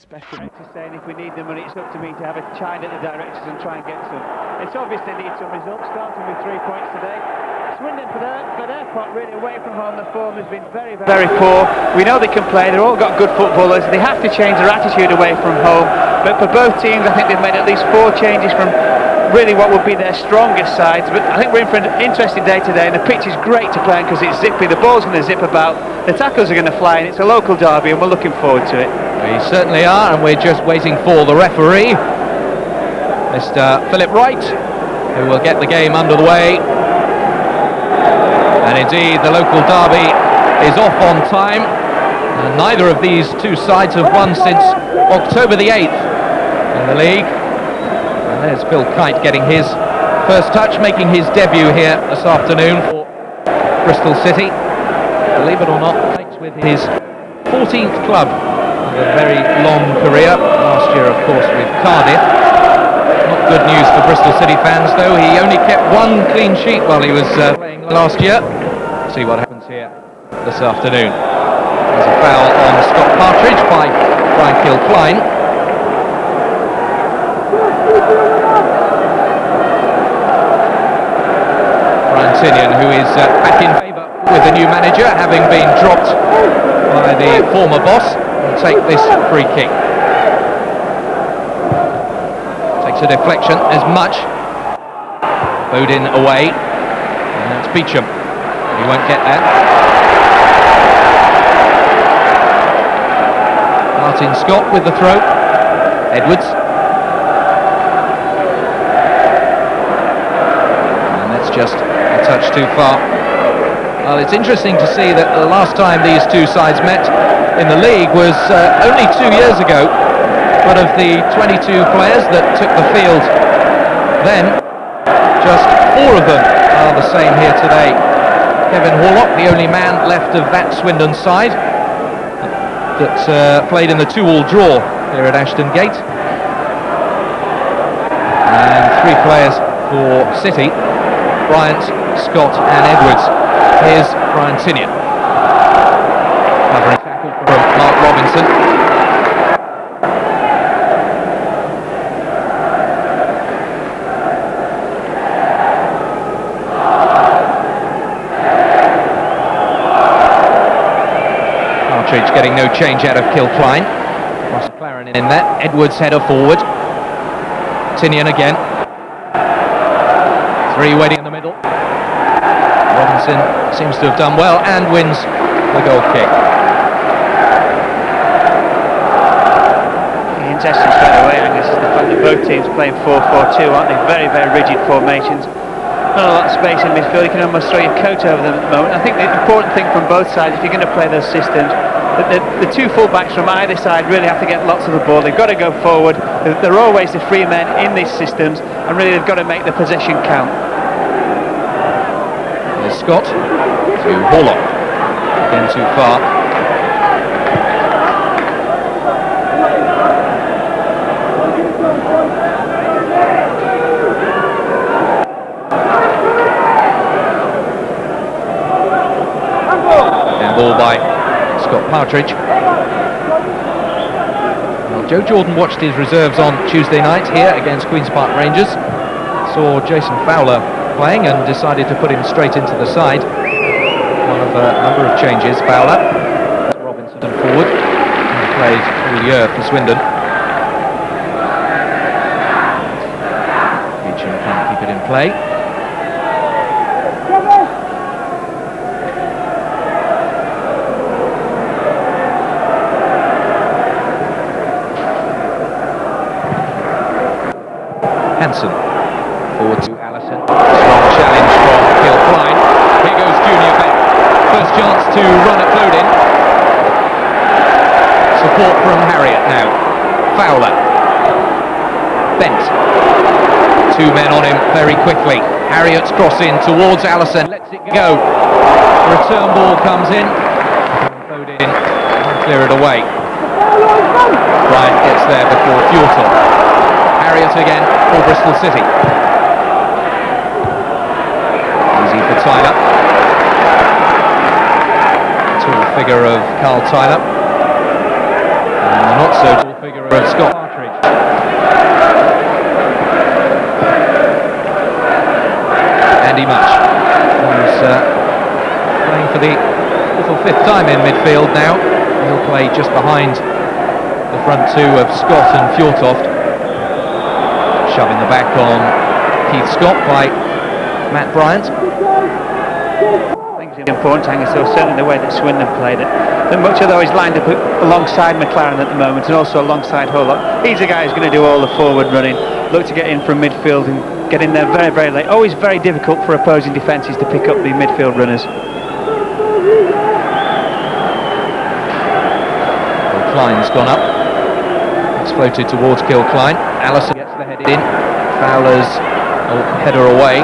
Director saying if we need the money, it's up to me to have a chine at the directors and try and get some. It's obvious they need some results, starting with 3 points today. Swindon, for their part, really away from home, the form has been very poor. We know they can play, they've all got good footballers. They have to change their attitude away from home. But for both teams, I think they've made at least 4 changes from really what would be their strongest sides. But I think we're in for an interesting day today, and the pitch is great to play because it's zippy. The ball's going to zip about, the tackles are going to fly, and it's a local derby, and we're looking forward to it. We certainly are, and we're just waiting for the referee, Mr. Philip Wright, who will get the game under the way. And indeed, the local derby is off on time. And neither of these two sides have won since October the 8th in the league. And there's Phil Kite getting his first touch, making his debut here this afternoon for Bristol City. Believe it or not, Kite's with his 14th club. A very long career, last year of course with Cardiff. Not good news for Bristol City fans though, he only kept 1 clean sheet while he was playing last year. See what happens here this afternoon. There's a foul on Scott Partridge by Brian Kilcline. Brian Tinian, who is back in favour with the new manager, having been dropped by the former boss, will take this free kick. Takes a deflection as much. Bodin away, and that's Beecham. He won't get there. Martin Scott with the throw. Edwards. And that's just a touch too far. Well, it's interesting to see that the last time these two sides met in the league was only 2 years ago, but of the 22 players that took the field then, just 4 of them are the same here today. Kevin Horlock, the only man left of that Swindon side that played in the 2-2 draw here at Ashton Gate. And 3 players for City, Bryant, Scott and Edwards. Here's Brian Tinian. Covering tackle from Mark Robinson. Partridge getting no change out of Kilcline. Ross McLaren in there. Edwards header forward. Tinian again. 3 waiting in the middle. Robinson seems to have done well and wins the goal kick. The interesting straight away, Angus, is the fact that both teams playing 4-4-2, aren't they? Very rigid formations. Not a lot of space in midfield, you can almost throw your coat over them at the moment. I think the important thing from both sides, if you're going to play those systems, that the 2 full-backs from either side really have to get lots of the ball. They've got to go forward. They're always the free men in these systems, and really they've got to make the possession count. There's Scott to Horlock. Again too far. And ball by Scott Partridge. Well, Joe Jordan watched his reserves on Tuesday night here against Queen's Park Rangers. Saw Jason Fowler playing and decided to put him straight into the side. One of a number of changes. Fowler, Robinson forward, and played all year for Swindon. Beecham can't keep it in play. Hansen forward to Allison. Strong challenge from Kilcline. Here goes Junior back. First chance to run at Bodin. Support from Harriott now. Fowler. Bent. 2 men on him very quickly. Harriott's crossing towards Allison. Lets it go. Return ball comes in. Bodin can clear it away. Bryant gets there before Fjorton. Harriott again for Bristol City. Easy for Tyler. Tall figure of Carl Tyler. Not so tall figure of Scott Partridge. Andy Much, who's playing for the fifth time in midfield now. He'll play just behind the front two of Scott and Fjortoft. Shoving the back on Keith Scott by Matt Bryant. I think it's important, Angus, so certainly the way that Swindon played it. That much although he's lined up alongside McLaren at the moment and also alongside Hollock, he's the guy who's going to do all the forward running, look to get in from midfield and get in there very, very late. Always very difficult for opposing defences to pick up the midfield runners. Klein's gone up. It's floated towards Kilcline. Allison gets the head in. Fowler's header away.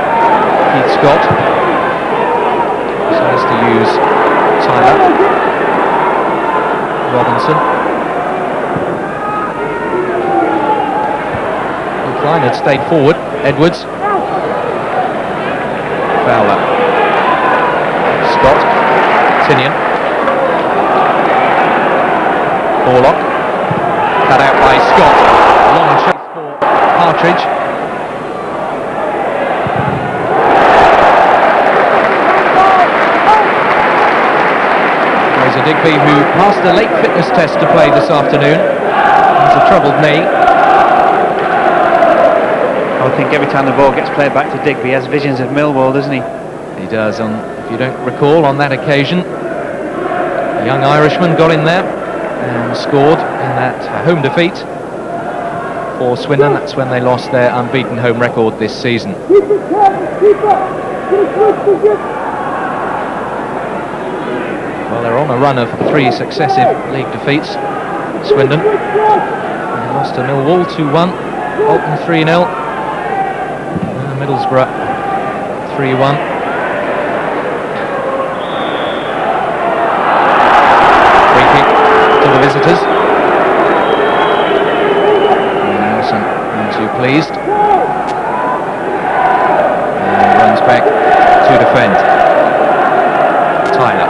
Keith Scott decides to use Tyler. Robinson. Kilcline had stayed forward. Edwards. Fowler. Scott. Tinian. Borlock. Cut out by Scott. Long chase for Partridge. There's a Digby who passed a late fitness test to play this afternoon. Has a troubled knee. I think every time the ball gets played back to Digby, he has visions of Millwall, doesn't he? He does. If you don't recall, on that occasion, a young Irishman got in there and scored in that home defeat for Swindon. That's when they lost their unbeaten home record this season. Well, they're on a run of 3 successive league defeats. Swindon. They lost to Millwall 2-1, Bolton 3-0, Middlesbrough 3-1. To the visitors. Allison not too pleased. And runs back to defend. Tyler.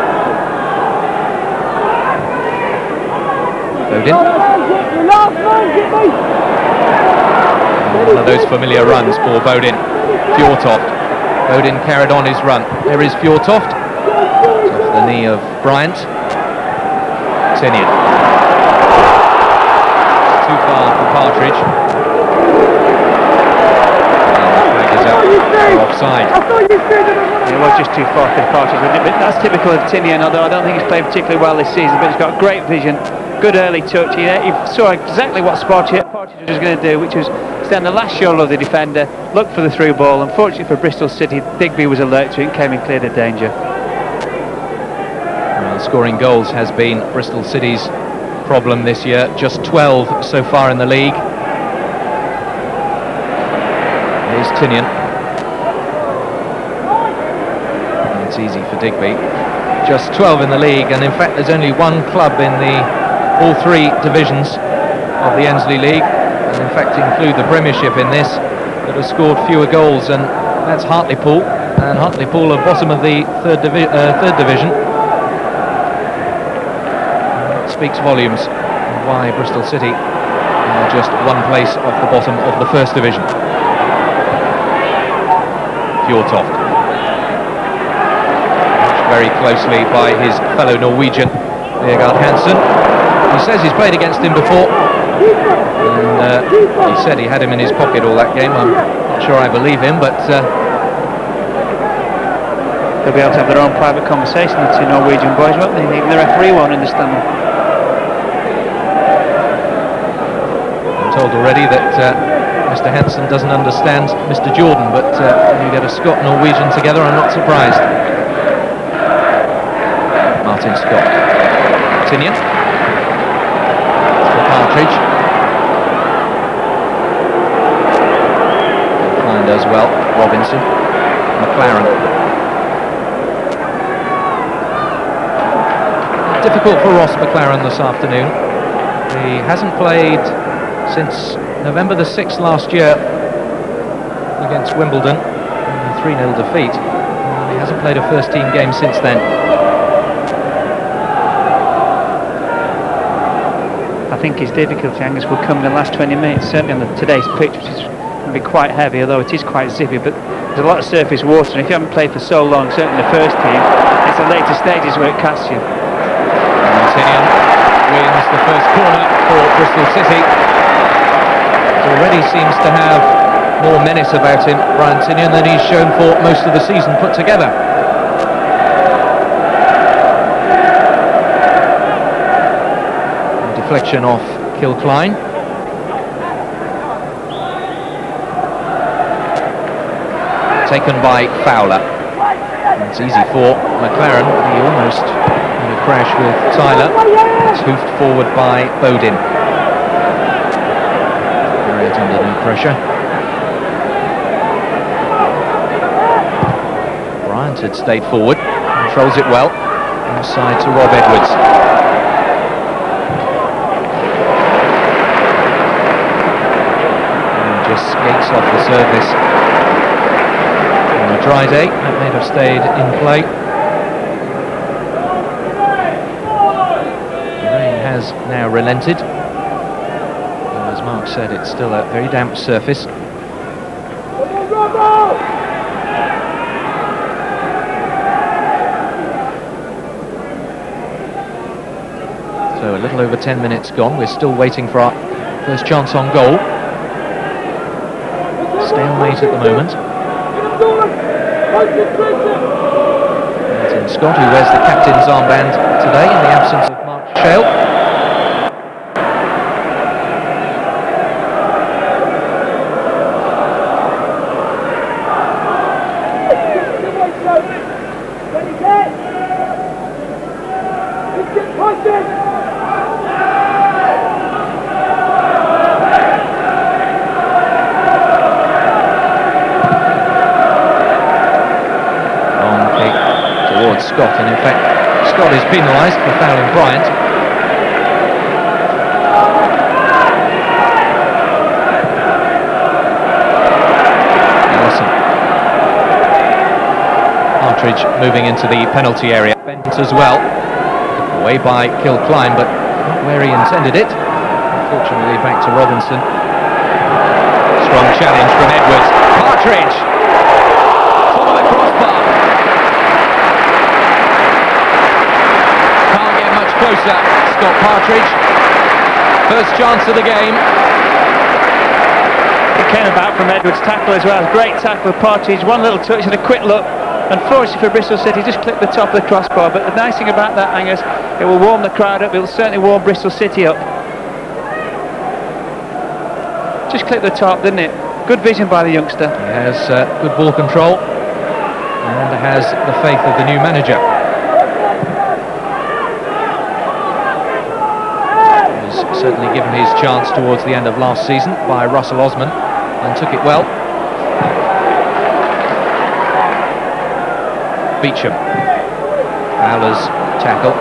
Bodin. One of those familiar runs for Bodin. Fjortoft. Bodin carried on his run. There is Fjortoft. Off the knee of Bryant. Tinian. Too far for Partridge. And the flag is up for offside. It was just too far for Partridge, wasn't it? But that's typical of Tinian, although I don't think he's played particularly well this season, but he's got great vision, good early touch. He saw exactly what Partridge was going to do, which was stand the last shoulder of the defender, look for the through ball. Unfortunately for Bristol City, Digby was alert to it and came and cleared of danger. Scoring goals has been Bristol City's problem this year, just 12 so far in the league. Here's Tinian. It's easy for Digby. Just 12 in the league, and in fact there's only one club in all 3 divisions of the Ensley League, and in fact include the Premiership in this, that has scored fewer goals, and that's Hartlepool. And Hartlepool are bottom of the third division. Speaks volumes of why Bristol City are just one place off the bottom of the first division. Fjortoft. Watched very closely by his fellow Norwegian, Vegard Hansen. He says he's played against him before, and he said he had him in his pocket all that game. I'm not sure I believe him, but they'll be able to have their own private conversation, the 2 Norwegian boys, won't they? Even the referee won't understand them. Told already that Mr. Hansen doesn't understand Mr. Jordan, but when you get a Scot-Norwegian together, I'm not surprised. Martin Scott. Tinian. For Partridge. Klein does well. Robinson. McLaren. Difficult for Ross McLaren this afternoon. He hasn't played since November the 6th last year against Wimbledon, a 3-0 defeat. He hasn't played a first-team game since then. I think his difficulty, Angus, will come in the last 20 minutes, certainly on today's pitch, which is going to be quite heavy, although it is quite zippy, but there's a lot of surface water, and if you haven't played for so long, certainly the first team, it's the later stages where it casts you. Tinian wins the first corner for Bristol City. It already seems to have more menace about him, Brian Tinian, than he's shown for most of the season put together. Deflection off Kilcline. Taken by Fowler. It's easy for McLaren. He almost had a crash with Tyler. It's hoofed forward by Bodin. Right under no pressure. Bryant had stayed forward. Controls it well. Inside to Rob Edwards. Just skates off the surface. On a dry day, that may have stayed in play. The rain has now relented. And as Mark said, it's still a very damp surface. So a little over 10 minutes gone. We're still waiting for our first chance on goal. Stalemate at the moment. Martin Scott, who wears the captain's armband today in the absence of Mark Shale. Scott, and in fact Scott is penalised for fouling Bryant. Allison. Partridge moving into the penalty area. Bent as well. Away by Kilcline, but not where he intended it. Unfortunately back to Robinson. Strong challenge from Edwards. Partridge! Top of the crossbar. Closer, Scott Partridge. First chance of the game. It came about from Edwards' tackle as well. Great tackle, Partridge. One little touch and a quick look. Unfortunately for Bristol City, just clipped the top of the crossbar. But the nice thing about that, Angus, it will warm the crowd up. It will certainly warm Bristol City up. Just clipped the top, didn't it? Good vision by the youngster. He has good ball control and has the faith of the new manager. Certainly given his chance towards the end of last season by Russell Osman and took it well. Beecham. Fowler's tackle.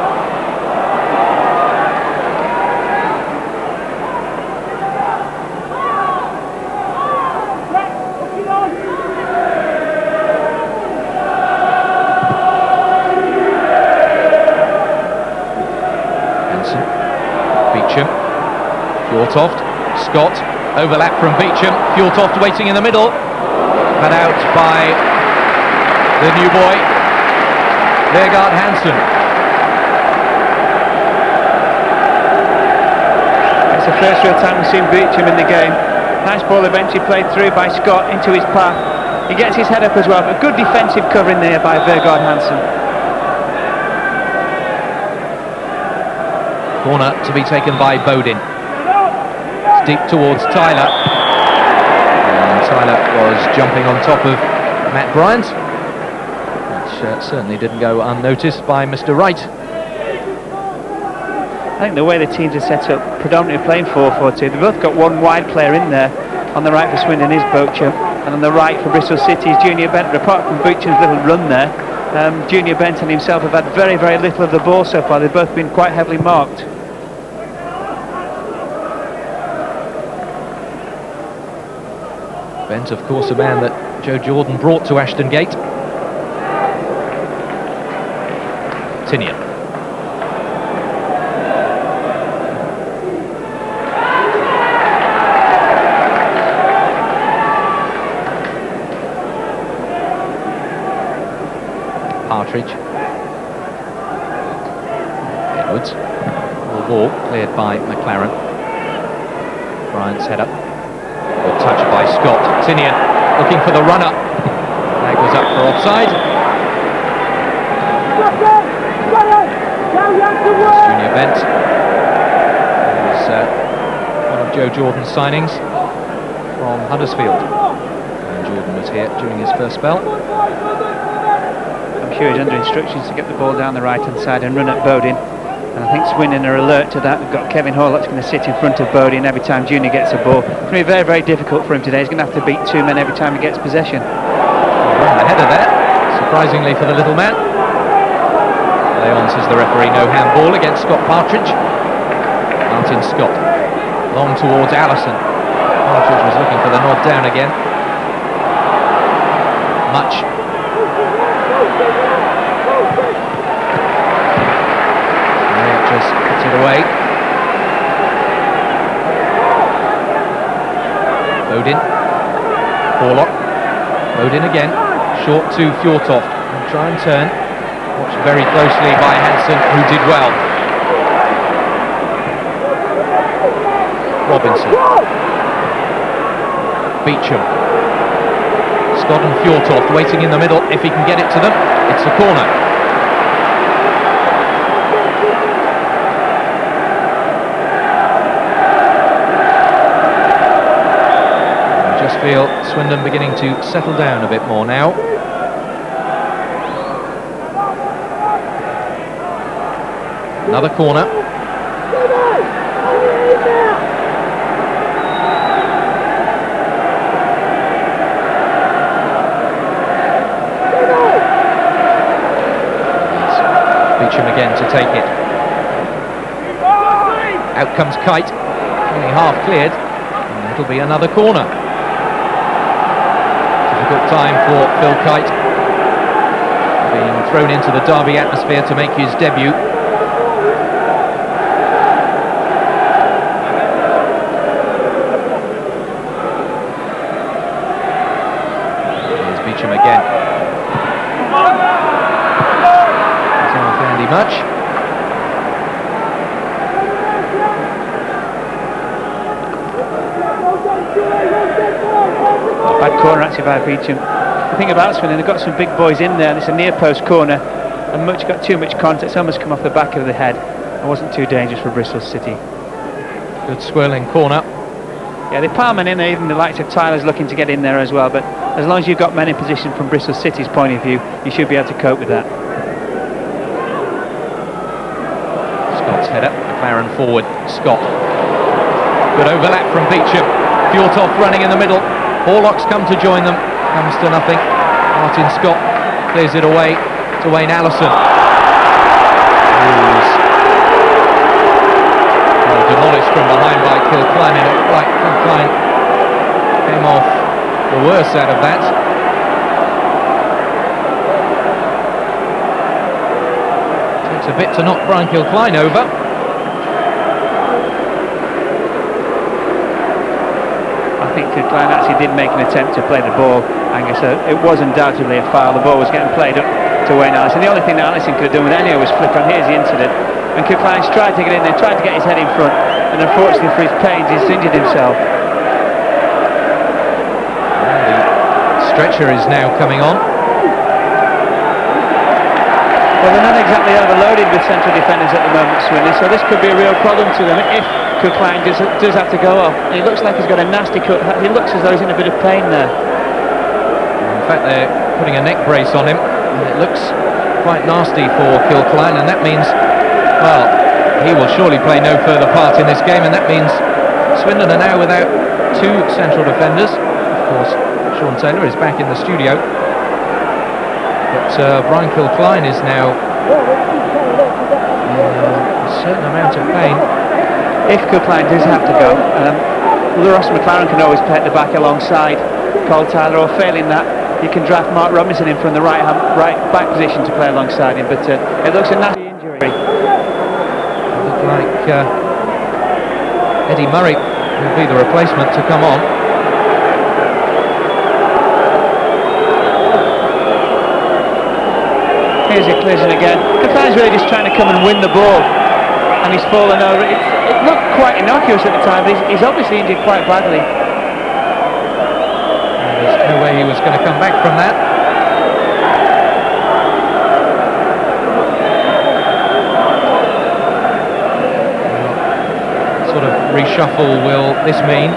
Beecham. Fjortoft, Scott, overlap from Beecham, Fjortoft waiting in the middle, cut out by the new boy, Vegard Hansen. It's the first real time we've seen Beecham in the game. Nice ball eventually played through by Scott into his path. He gets his head up as well, but good defensive covering there by Vegard Hansen. Corner to be taken by Bodin. Deep towards Tyler, and Tyler was jumping on top of Matt Bryant, which certainly didn't go unnoticed by Mr. Wright. I think the way the teams are set up, predominantly playing 4-4-2, they've both got one wide player in there. On the right for Swindon is Bochum, and on the right for Bristol City is Junior Benton. Apart from Bochum's little run there, Junior Benton himself have had very, very little of the ball so far. They've both been quite heavily marked. Bent, of course, a man that Joe Jordan brought to Ashton Gate. Tinian. Partridge. Edwards. Ball cleared by McLaren. Bryant's header. Good touch by Scott. Tinian looking for the runner. Flag was up for offside. Junior Bent. He's one of Joe Jordan's signings from Huddersfield. And Jordan was here during his first spell. I'm sure he's under instructions to get the ball down the right-hand side and run at Bodin. And I think Swindon are alert to that. We've got Kevin Horlock's going to sit in front of Bodin every time Junior gets a ball. It's going to be very, very difficult for him today. He's going to have to beat two men every time he gets possession. Run the header there, surprisingly for the little man. Leon says the referee no handball against Scott Partridge. Martin Scott. Long towards Allison. Partridge was looking for the nod down again. Much. Just puts it away. Bodin. Horlock. Bodin again. Short to Fjortoft. And try and turn. Watched very closely by Hansen, who did well. Robinson. Beecham. Scott and Fjortoft waiting in the middle. If he can get it to them, it's a corner. Feel Swindon beginning to settle down a bit more now. Another corner. Beecham again to take it. Out comes Kite, only half cleared, and it'll be another corner. Difficult time for Phil Kite, being thrown into the derby atmosphere to make his debut. Here's Beecham again. He's off Andy Much. Bad corner actually by Beecham. The thing about Swindon, they've got some big boys in there, and it's a near post corner, and got too much contact. It's almost come off the back of the head. It wasn't too dangerous for Bristol City. Good swirling corner. Yeah, they palm in there, even the likes of Tyler's looking to get in there as well, but as long as you've got men in position from Bristol City's point of view, you should be able to cope with that. Scott's header, McLaren forward, Scott. Good overlap from Beecham. Fjortoft running in the middle. Horlock's come to join them, comes to nothing. Martin Scott clears it away to Wayne Allison. Who's demolished from behind by Kilcline, and it looked like Kilcline came off the worst out of that. Takes a bit to knock Brian Kilcline over. I think Kilcline actually did make an attempt to play the ball, Angus. It was undoubtedly a foul. The ball was getting played up to Wayne Allison. The only thing that Allison could have done with it anyway was flick on. Here's the incident. And Kilcline's tried to get in there, tried to get his head in front, and unfortunately for his pains, he's injured himself. The stretcher is now coming on. Well, they're not exactly overloaded with central defenders at the moment, Swindon, so this could be a real problem to them if Kilcline does have to go off. He looks like he's got a nasty cut. He looks as though he's in a bit of pain there. In fact, they're putting a neck brace on him, and it looks quite nasty for Kilcline, and that means, well, he will surely play no further part in this game, and that means Swindon are now without two central defenders. Of course, Sean Taylor is back in the studio, but Brian Kilcline is now in a certain amount of pain. If Kilcline does have to go, Ross McLaren can always play at the back alongside Cole Tyler, or failing that, you can draft Mark Robinson in from the right back position to play alongside him, but it looks a nasty injury. It looks like Eddie Murray will be the replacement to come on. Here's a collision again. Kafan's really just trying to come and win the ball, and he's fallen over. It looked quite innocuous at the time, but he's obviously injured quite badly. There's no way he was going to come back from that. What sort of reshuffle will this mean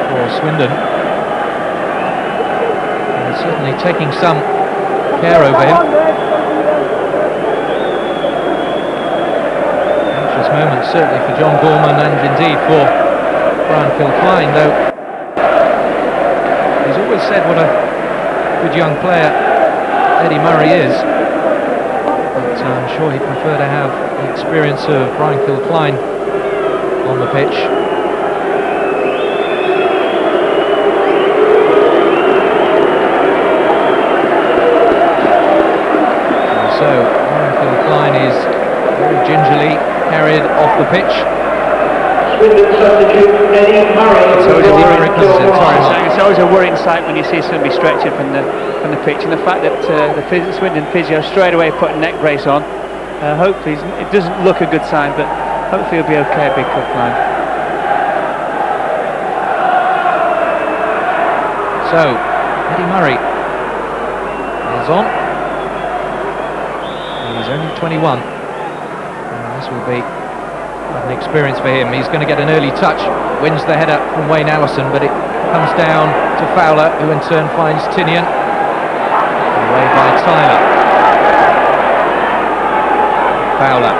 for Swindon? And certainly taking some care over him. Anxious moment certainly for John Gorman and indeed for Brian Kilcline, though he's always said what a good young player Eddie Murray is, but I'm sure he'd prefer to have the experience of Brian Kilcline on the pitch. So Brian Kilcline is very gingerly carried off the pitch. It's always a worrying sight when you see somebody stretching from the pitch, and the fact that the Swindon physio straight away put a neck brace on. Hopefully it doesn't look a good sign, but hopefully he'll be okay, big Kilcline. So Eddie Murray is on. He's only 21. This will be an experience for him. He's going to get an early touch, wins the header from Wayne Allison, but it comes down to Fowler, who in turn finds Tinian. Away by Tyler. Fowler.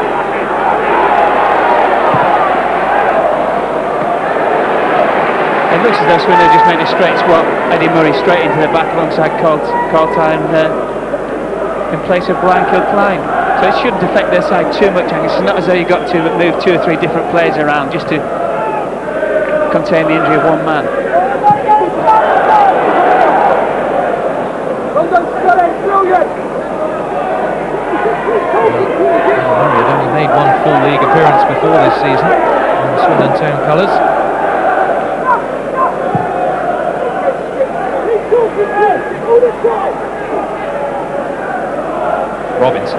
It looks as though Swindon just made a straight swap. Eddie Murray straight into the back alongside Coltine in place of Brian Kilcline. So it shouldn't affect their side too much, and it's not as though you've got to move 2 or 3 different players around just to contain the injury of one man. Murray had only made 1 full league appearance before this season in the Swindon Town colours. Robinson.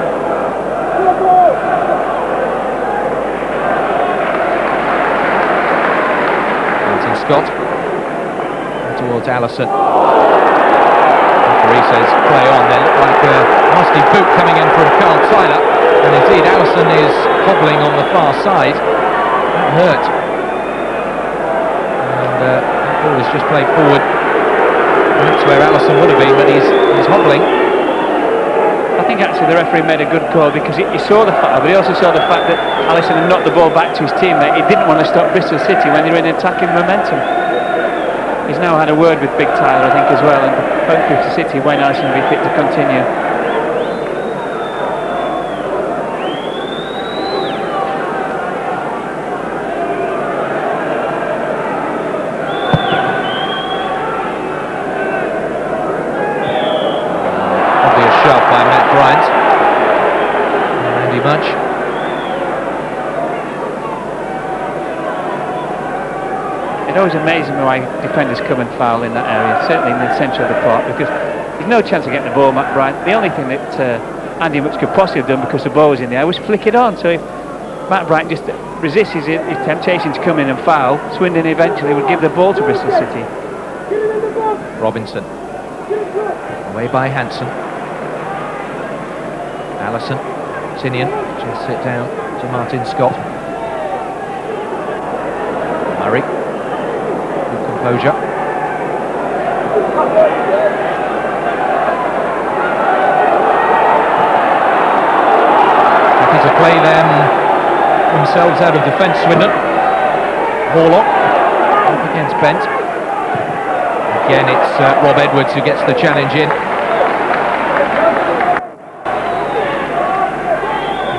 Scott towards Allison. Referee says play on. There looked like a nasty boot coming in from Carl Tyler, and indeed Allison is hobbling on the far side. That hurt, and that ball is just played forward. That's where Allison would have been, but he's hobbling. I think actually the referee made a good call, because he saw the foul, but he also saw the fact that Allison had knocked the ball back to his teammate. He didn't want to stop Bristol City when they're in attacking momentum. He's now had a word with Big Tyler, I think, as well, and hopefully for City, Wayne Allison will be fit to continue. It always amazes me why defenders come and foul in that area, certainly in the centre of the park, because there's no chance of getting the ball, Matt Bryant. The only thing that Andy Mutch could possibly have done, because the ball was in the air, was flick it on. So if Matt Bryant just resists his temptation to come in and foul, Swindon eventually would give the ball to Bristol City. Robinson. Away by Hanson. Allison. Tinian. Just sit down to Martin Scott. Murray. Composure. Happy to play them themselves out of defence, Swindon. Horlock up against Bent. Again, it's Rob Edwards who gets the challenge in.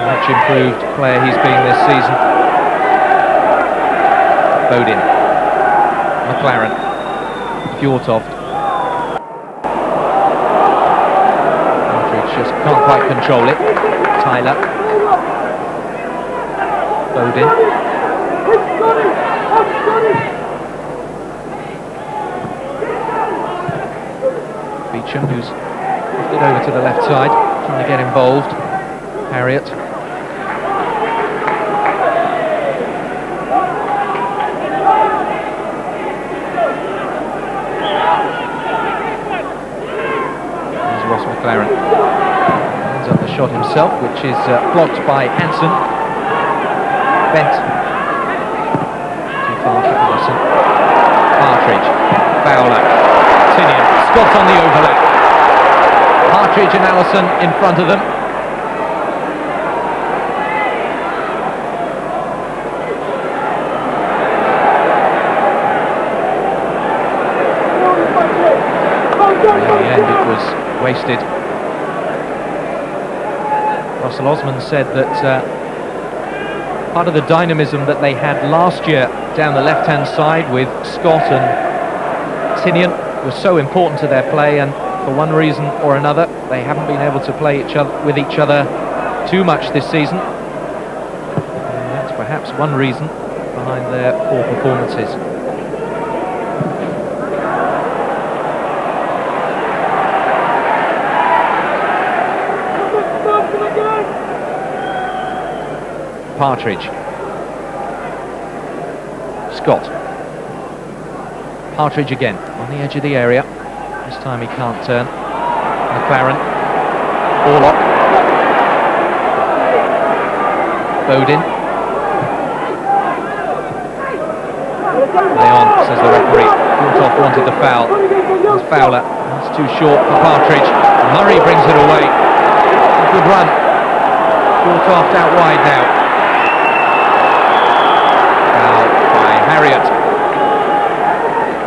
Much improved player he's been this season. Bodin. McLaren, Fjortoft. Aldridge just can't quite control it. Tyler. Bodin. Beecham, who's Lifted over to the left side, trying to get involved. Harriott. There's Ross McLaren. Ends up the shot himself, which is blocked by Hansen. Bent. Too far for Allison. Partridge. Fowler. Tinian. Scott on the overlap. Partridge and Allison in front of them. In the end it was wasted. Russell Osman said that part of the dynamism that they had last year down the left-hand side with Scott and Tinian was so important to their play, and for one reason or another they haven't been able to play with each other too much this season, and that's perhaps one reason behind their poor performances. Partridge. Scott. Partridge again on the edge of the area. This time he can't turn. McLaren. Orlock. Bodin. Play on, says the referee. Fjortoft wanted the foul. There's Fowler. That's too short for Partridge. Murray brings it away. Good run. Fjortoft out wide now. Harriott.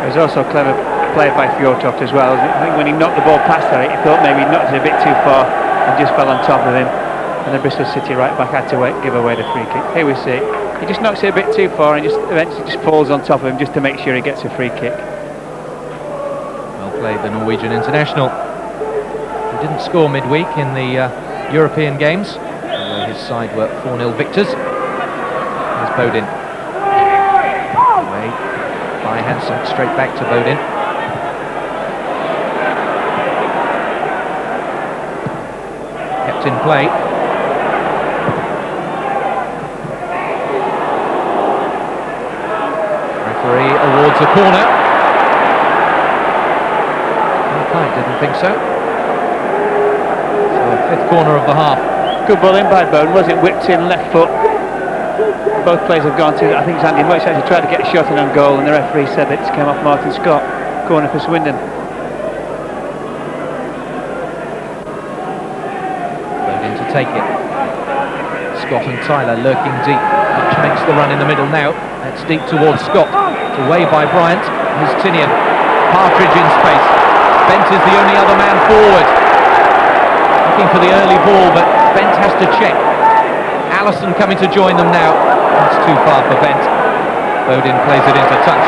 It was also clever played by Fjortoft as well. I think when he knocked the ball past Harriott, he thought maybe he knocked it a bit too far and just fell on top of him. And the Bristol City right back had to give away the free kick. Here we see it. He just knocks it a bit too far and just eventually just falls on top of him just to make sure he gets a free kick. Well played, the Norwegian international. He didn't score midweek in the European games, although his side were 4-0 victors. Here's Bodin. By Hansen, straight back to Bodin. Kept in play. Referee awards a corner. I didn't think so. So fifth corner of the half. Good ball in by Bodin, was it? Whipped in left foot. Both players have gone to, I think it's Andy Much actually tried to get a shot in on goal, and the referee said that it came off Martin Scott. Corner for Swindon. Bodin to take it. Scott and Tyler lurking deep. Much makes the run in the middle now. That's deep towards Scott. It's away by Bryant. Here's Tinian. Partridge in space. Bent is the only other man forward. Looking for the early ball, but Bent has to check. Allison coming to join them now. That's too far for Bent. Bodin plays it into touch.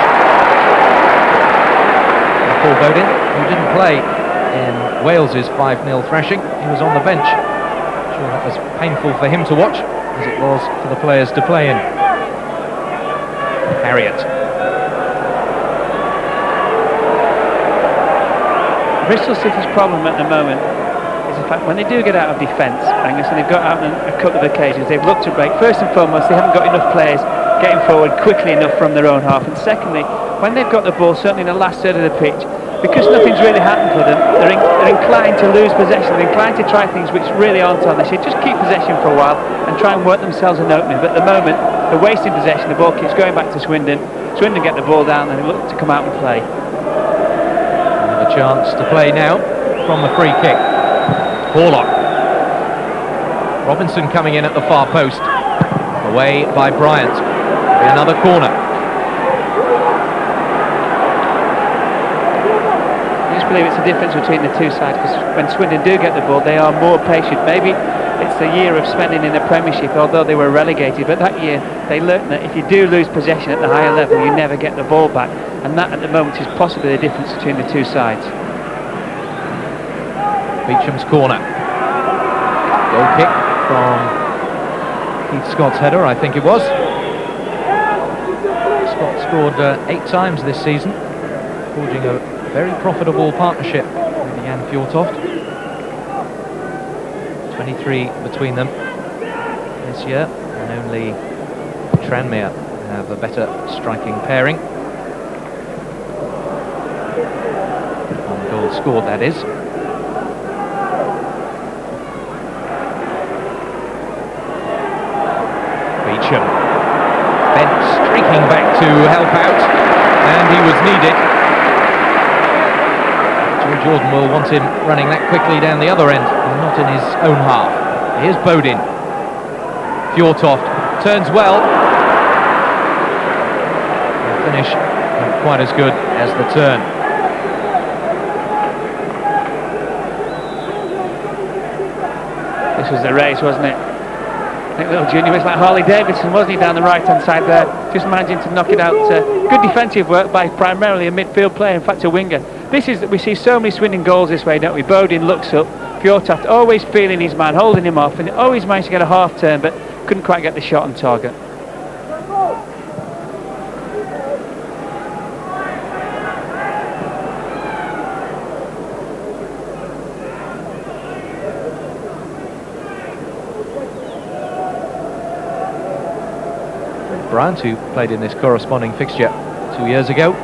And Paul Bodin, who didn't play in Wales's 5-0 thrashing, he was on the bench. I'm sure that was painful for him to watch, as it was for the players to play in. Harriott. Bristol City's problem at the moment is the fact when they do get out of defence, Angus, and they've got out on a couple of occasions, they've looked to break. First and foremost, they haven't got enough players getting forward quickly enough from their own half, and secondly, when they've got the ball, certainly in the last third of the pitch, because nothing's really happened for them, they're inclined to lose possession, they're inclined to try things which really aren't on. They should just keep possession for a while and try and work themselves an opening, but at the moment, they're wasting possession, the ball keeps going back to Swindon. Swindon get the ball down and they look to come out and play. Another chance to play now from the free kick. Orlock. Robinson coming in at the far post. Away by Bryant. Another corner. I just believe it's the difference between the two sides, because when Swindon do get the ball, they are more patient. Maybe it's the year of spending in the Premiership, although they were relegated, but that year they learnt that if you do lose possession at the higher level, you never get the ball back, and that at the moment is possibly the difference between the two sides. Beecham's corner. Goal kick from Keith Scott's header, I think it was. Scott scored 8 times this season, forging a very profitable partnership with Jan Fjortoft. 23 between them this year, and only Tranmere have a better striking pairing. One goal scored, that is. Beecham. Bent streaking back to help out, and he was needed. George Jordan will want him running that quickly down the other end, and not in his own half. Here's Bodin. Fjortoft turns well. The finish not quite as good as the turn. This was the race, wasn't it? I think little Junior was like Harley Davidson, wasn't he, down the right-hand side there, just managing to knock it out. Good defensive work by primarily a midfield player, in fact a winger. We see so many Swindon goals this way, don't we? Bodin looks up, Fjortoft always feeling his man, holding him off, and always managed to get a half turn, but couldn't quite get the shot on target. Bryant, who played in this corresponding fixture 2 years ago.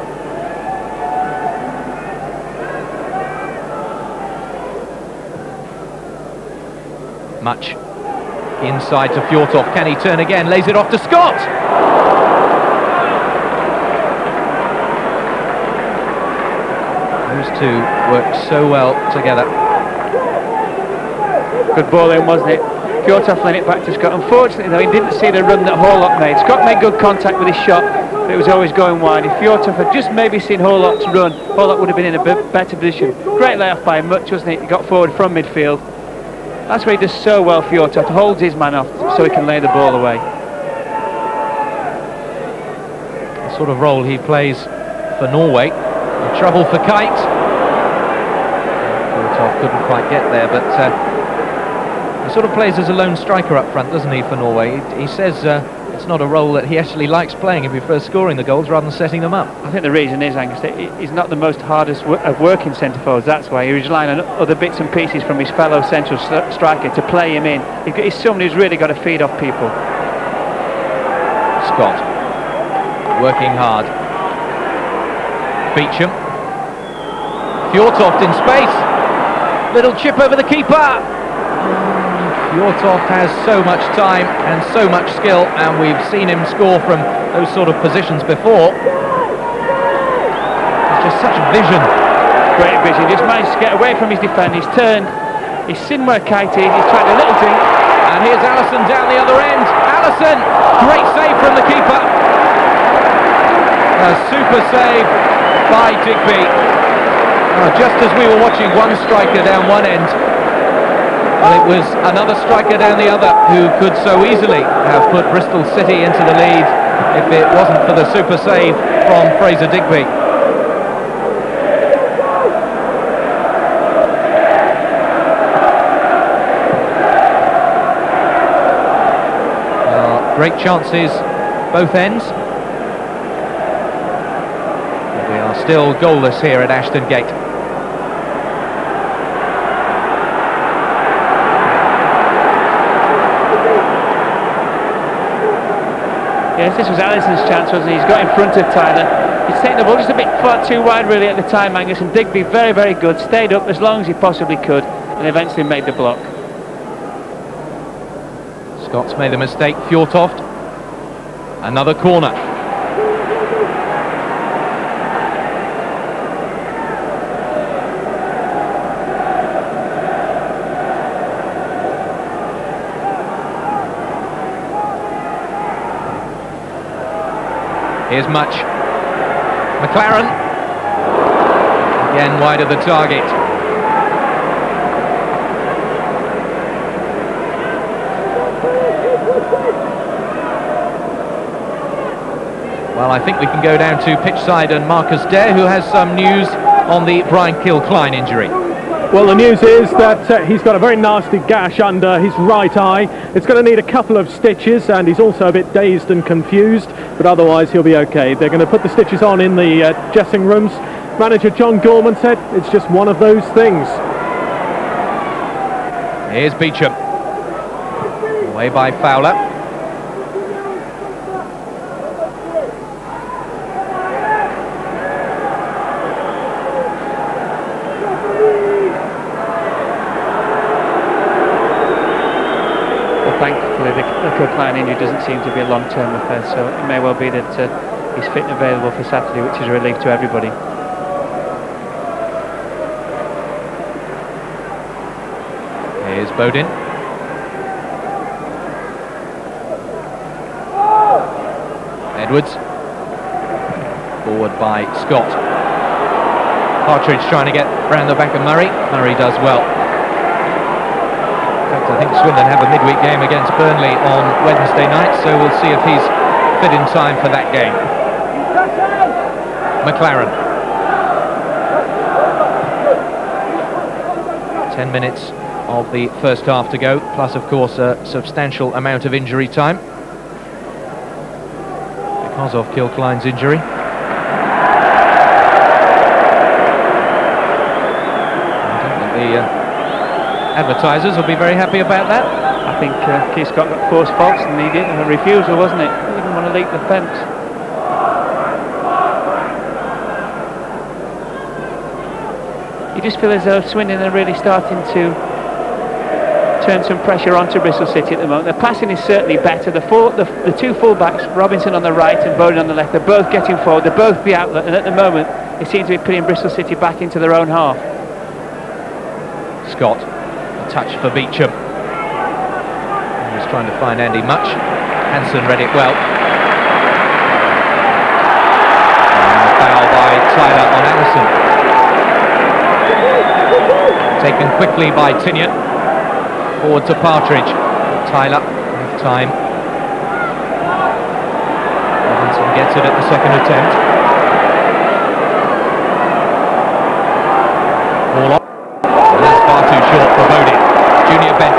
Much inside to Fjortoft. Can he turn again? Lays it off to Scott. Those two work so well together. Good ball in, wasn't it? Fjortoft laying it back to Scott. Unfortunately though, he didn't see the run that Horlock made. Scott made good contact with his shot, but it was always going wide. If Fjortoft had just maybe seen Horlock's run, Horlock would have been in a better position. Great layoff by him, much, wasn't it? He got forward from midfield. That's where he does so well, Fjortoft. Holds his man off so he can lay the ball away. The sort of role he plays for Norway. Trouble for Kite. Fjortoft couldn't quite get there, but he sort of plays as a lone striker up front, doesn't he, for Norway? He says it's not a role that he actually likes playing. He prefers scoring the goals rather than setting them up. I think the reason is, Angus, that he's not the most hardest of working centre forwards. That's why he's relying on other bits and pieces from his fellow central striker to play him in. He's somebody who's really got to feed off people. Scott working hard. Beecham. Fjortoft in space. Little chip over the keeper. Fjortoft has so much time and so much skill, and we've seen him score from those sort of positions before. It's just such vision. Great vision. Just managed to get away from his defender. He's turned. He's seen where Kite is. He's tried a little dink. And here's Allison down the other end. Allison! Great save from the keeper. A super save by Digby. Just as we were watching one striker down one end, well, it was another striker down the other who could so easily have put Bristol City into the lead if it wasn't for the super save from Fraser Digby. Great chances both ends. But we are still goalless here at Ashton Gate. Yes, this was Allison's chance, wasn't he? He's got in front of Tyler. He's taken the ball just a bit far too wide really at the time, Angus, and Digby very, very good. Stayed up as long as he possibly could and eventually made the block. Scott's made the mistake. Fjortoft. Another corner. Here's Much. McLaren. Again wide of the target. Well, I think we can go down to pitch side and Marcus Dare, who has some news on the Brian Kilcline injury. Well, the news is that he's got a very nasty gash under his right eye. It's going to need a couple of stitches, and he's also a bit dazed and confused, but otherwise he'll be okay. They're going to put the stitches on in the dressing rooms. Manager John Gorman said it's just one of those things. Here's Beecham. Away by Fowler. Well, thankfully the Coquelin injury doesn't seem to be a long-term affair, so it may well be that he's fit and available for Saturday, which is a relief to everybody. Here's Bodin. Edwards. Forward by Scott. Partridge trying to get round the back of Murray. Murray does well. In fact, I think Swindon have a midweek game against Burnley on Wednesday night, so we'll see if he's fit in time for that game. McLaren. 10 minutes of the first half to go, plus of course a substantial amount of injury time because of Kilcline's injury. I don't think the advertisers will be very happy about that. I think Keith Scott got forced faults and he didn't, a refusal, wasn't it? He didn't want to leap the fence. You just feel as though Swindon are really starting to turn some pressure onto Bristol City at the moment. The passing is certainly better. The two full-backs, Robinson on the right and Bowden on the left, they're both getting forward, they're both the outlet, and at the moment they seem to be putting Bristol City back into their own half. Scott, a touch for Beecham. He was trying to find Andy Much. Hanson read it well. And a foul by Tyler on Allison. Taken quickly by Tinian. Forward to Partridge. Tyler, with time. Robinson gets it at the second attempt. Ball on. And that's far too short for Bodin. Junior Bent.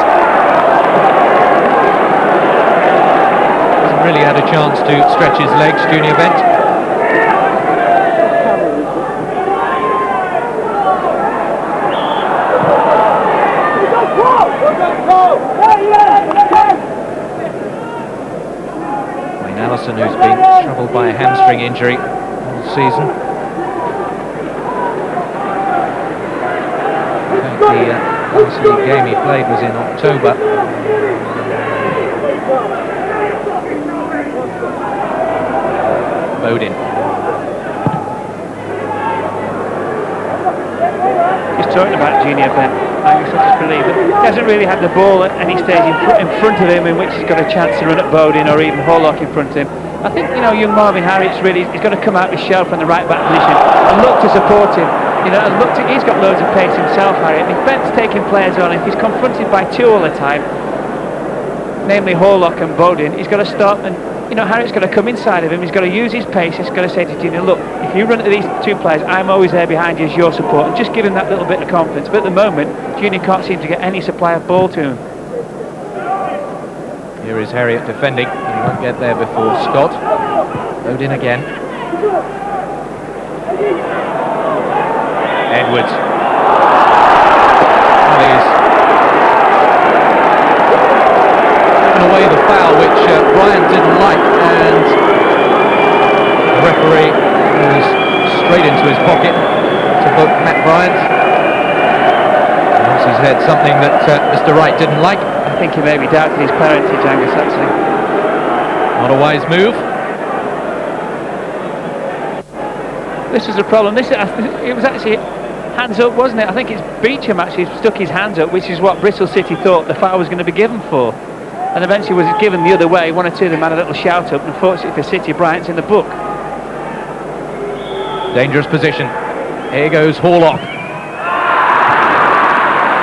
Hasn't really had a chance to stretch his legs, Junior Bent. Allison, who's been troubled by a hamstring injury all season. I think the last league game he played was in October. Bodin. Just talking about Junior Bent, I just believe that he hasn't really had the ball at any stage in front of him in which he's got a chance to run at Bodin or even Horlock in front of him. I think, you know, young Marvin Harris really, he's got to come out of his shell from the right back position and look to support him. You know, and look to, he's got loads of pace himself, Harry. And if Bent's taking players on, if he's confronted by two all the time, namely Horlock and Bodin, he's got to stop and, you know, Harriet's got to come inside of him, he's got to use his pace, he's got to say to Junior, look, if you run at these two players, I'm always there behind you as your support, and just give him that little bit of confidence. But at the moment, Junior can't seem to get any supply of ball to him. Here is Harriet defending, but he won't get there before Scott. Bodin again. Edwards. That is away the foul which Bryant didn't like, and the referee was straight into his pocket to book Matt Bryant. Perhaps he's had something that Mr. Wright didn't like. I think he maybe doubted his parentage, Angus, actually. Not a wise move. This is a problem. It was actually hands up, wasn't it? I think it's Beecham actually stuck his hands up, which is what Bristol City thought the foul was going to be given for. And eventually was given the other way. One or two of them had a little shout up, and unfortunately for City, Bryant's in the book. Dangerous position. Here goes Horlock.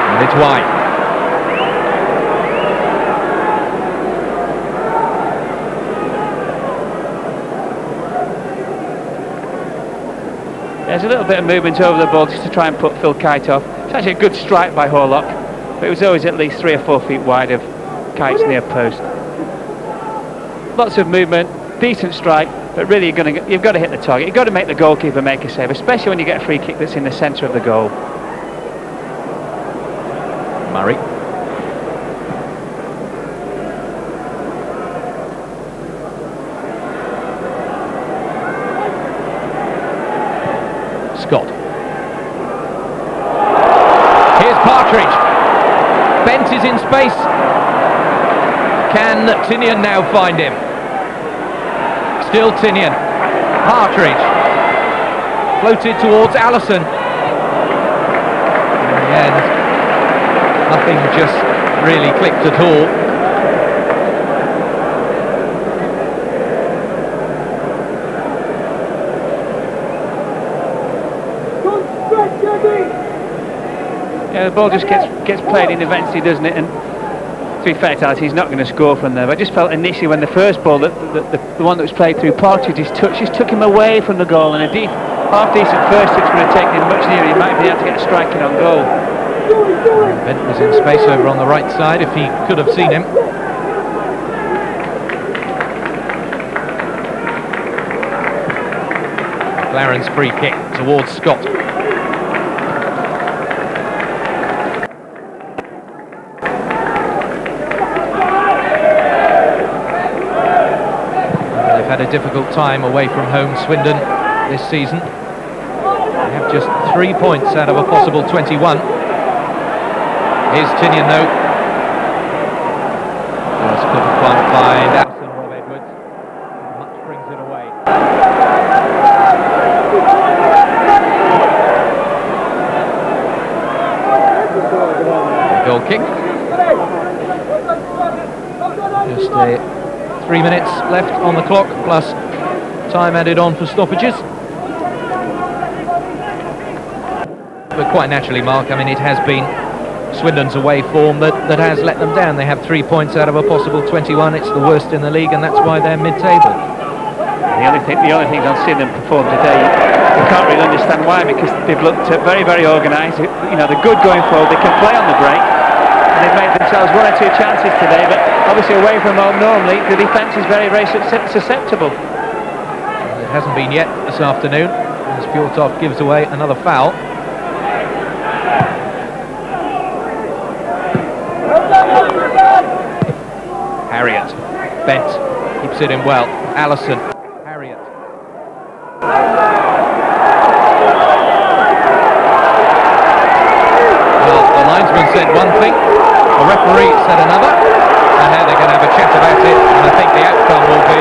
And it's wide. There's a little bit of movement over the ball just to try and put Phil Kite off. It's actually a good strike by Horlock, but it was always at least 3 or 4 feet wide of Kite's near post. Lots of movement, decent strike, but really you've got to hit the target. You've got to make the goalkeeper make a save, especially when you get a free kick that's in the centre of the goal. Murray. Partridge. Bent is in space. Can Tinian now find him? Still Tinian. Partridge. Floated towards Allison. In the end, nothing just really clicked at all. Yeah, the ball just gets played in eventually, doesn't it? And to be fair to Allison, he's not going to score from there. But I just felt initially when the first ball, the one that was played through Partridge's touch, just took him away from the goal, and a half-decent first touch would have taken him much nearer. He might be able to get a strike in on goal. Bent was in space over on the right side if he could have seen him. McLaren's free kick towards Scott. They've had a difficult time away from home, Swindon, this season. They have just 3 points out of a possible 21. Here's Tinian though. Just couldn't quite find Allison. Rob Edwards. Much brings it away. Goal kick. Just 3 minutes left on the clock, plus time added on for stoppages. But quite naturally, Mark, I mean, it has been Swindon's away form that has let them down. They have 3 points out of a possible 21. It's the worst in the league, and that's why they're mid-table. The only thing I've seen them perform today, you can't really understand why, because they've looked very, very organised. You know, they're good going forward. They can play on the break. And they've made themselves 1 or 2 chances today, but obviously away from home normally the defence is very, very susceptible. It hasn't been yet this afternoon, as Fjortoft gives away another foul. Harriet. Bent. Keeps it in well. Allison. Harriet. Well, the linesman said one thing, the referee said another, and now they're going to have a chat about it, and I think the outcome will be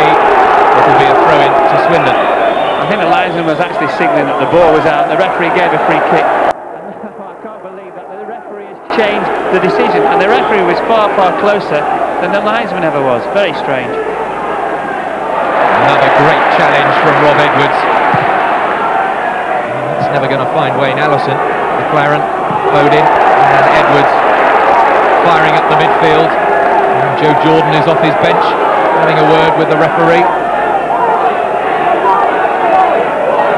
a throw-in to Swindon. I think the linesman was actually signalling that the ball was out. The referee gave a free kick. I can't believe that the referee has changed the decision, and the referee was far, far closer than the linesman ever was. Very strange. Another great challenge from Rob Edwards. It's never going to find Wayne Allison. McLaren, Foden, and Edwards firing up the midfield. And Joe Jordan is off his bench, having a word with the referee.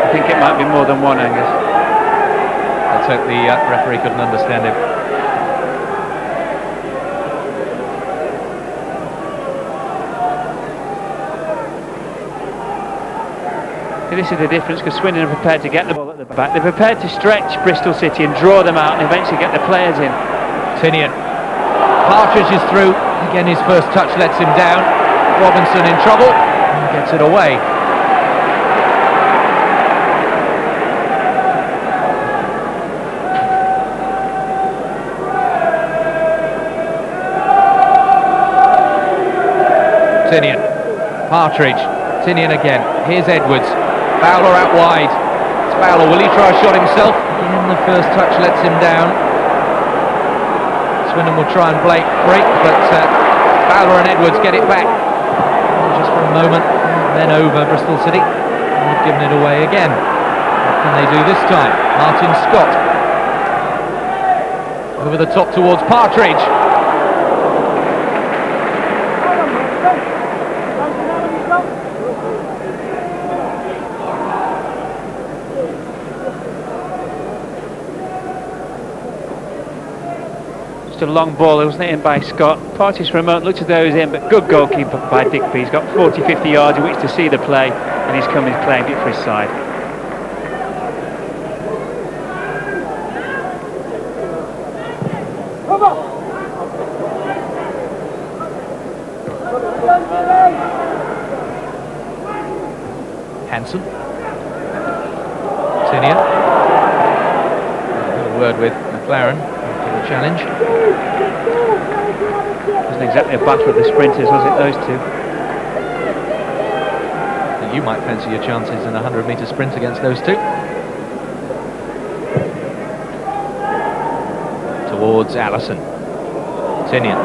I think it might be more than one, Angus. Let's hope the referee couldn't understand him. This is the difference, because Swindon are prepared to get the ball at the back. They're prepared to stretch Bristol City and draw them out and eventually get the players in. Tinian. Partridge is through. Again, his first touch lets him down. Robinson in trouble and gets it away. Tinian. Partridge. Tinian again. Here's Edwards. Fowler out wide. It's Fowler. Will he try a shot himself? Again, the first touch lets him down. Swindon will try and break, but Fowler and Edwards get it back. Just for a moment, then over Bristol City. And they've given it away again. What can they do this time? Martin Scott. Over the top towards Partridge. A long ball, wasn't it, in by Scott. Partridge for a moment looked as though he was in, but good goalkeeper by Digby. He's got 40-50 yards in which to see the play, and he's come and claimed it for his side. Hansen. Tinian. A word with McLaren. The challenge. Wasn't exactly a battle of the sprinters, was it, those two? You might fancy your chances in a 100-metre sprint against those two. Towards Allison. Tinian.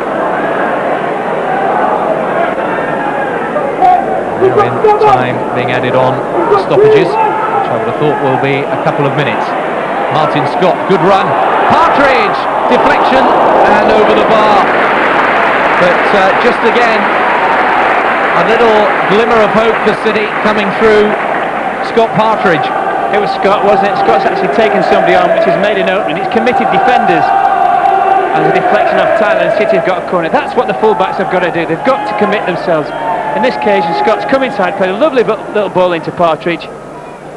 Now in time being added on to stoppages, which I would have thought will be a couple of minutes. Martin Scott, good run. Partridge, deflection and over the bar. But just again, a little glimmer of hope for City coming through Scott Partridge. It was Scott, wasn't it? Scott's actually taken somebody on, which has made an opening. It's committed defenders. And the deflection off Tyler, and City have got a corner. That's what the full-backs have got to do. They've got to commit themselves. In this occasion, Scott's come inside, played a lovely little ball into Partridge.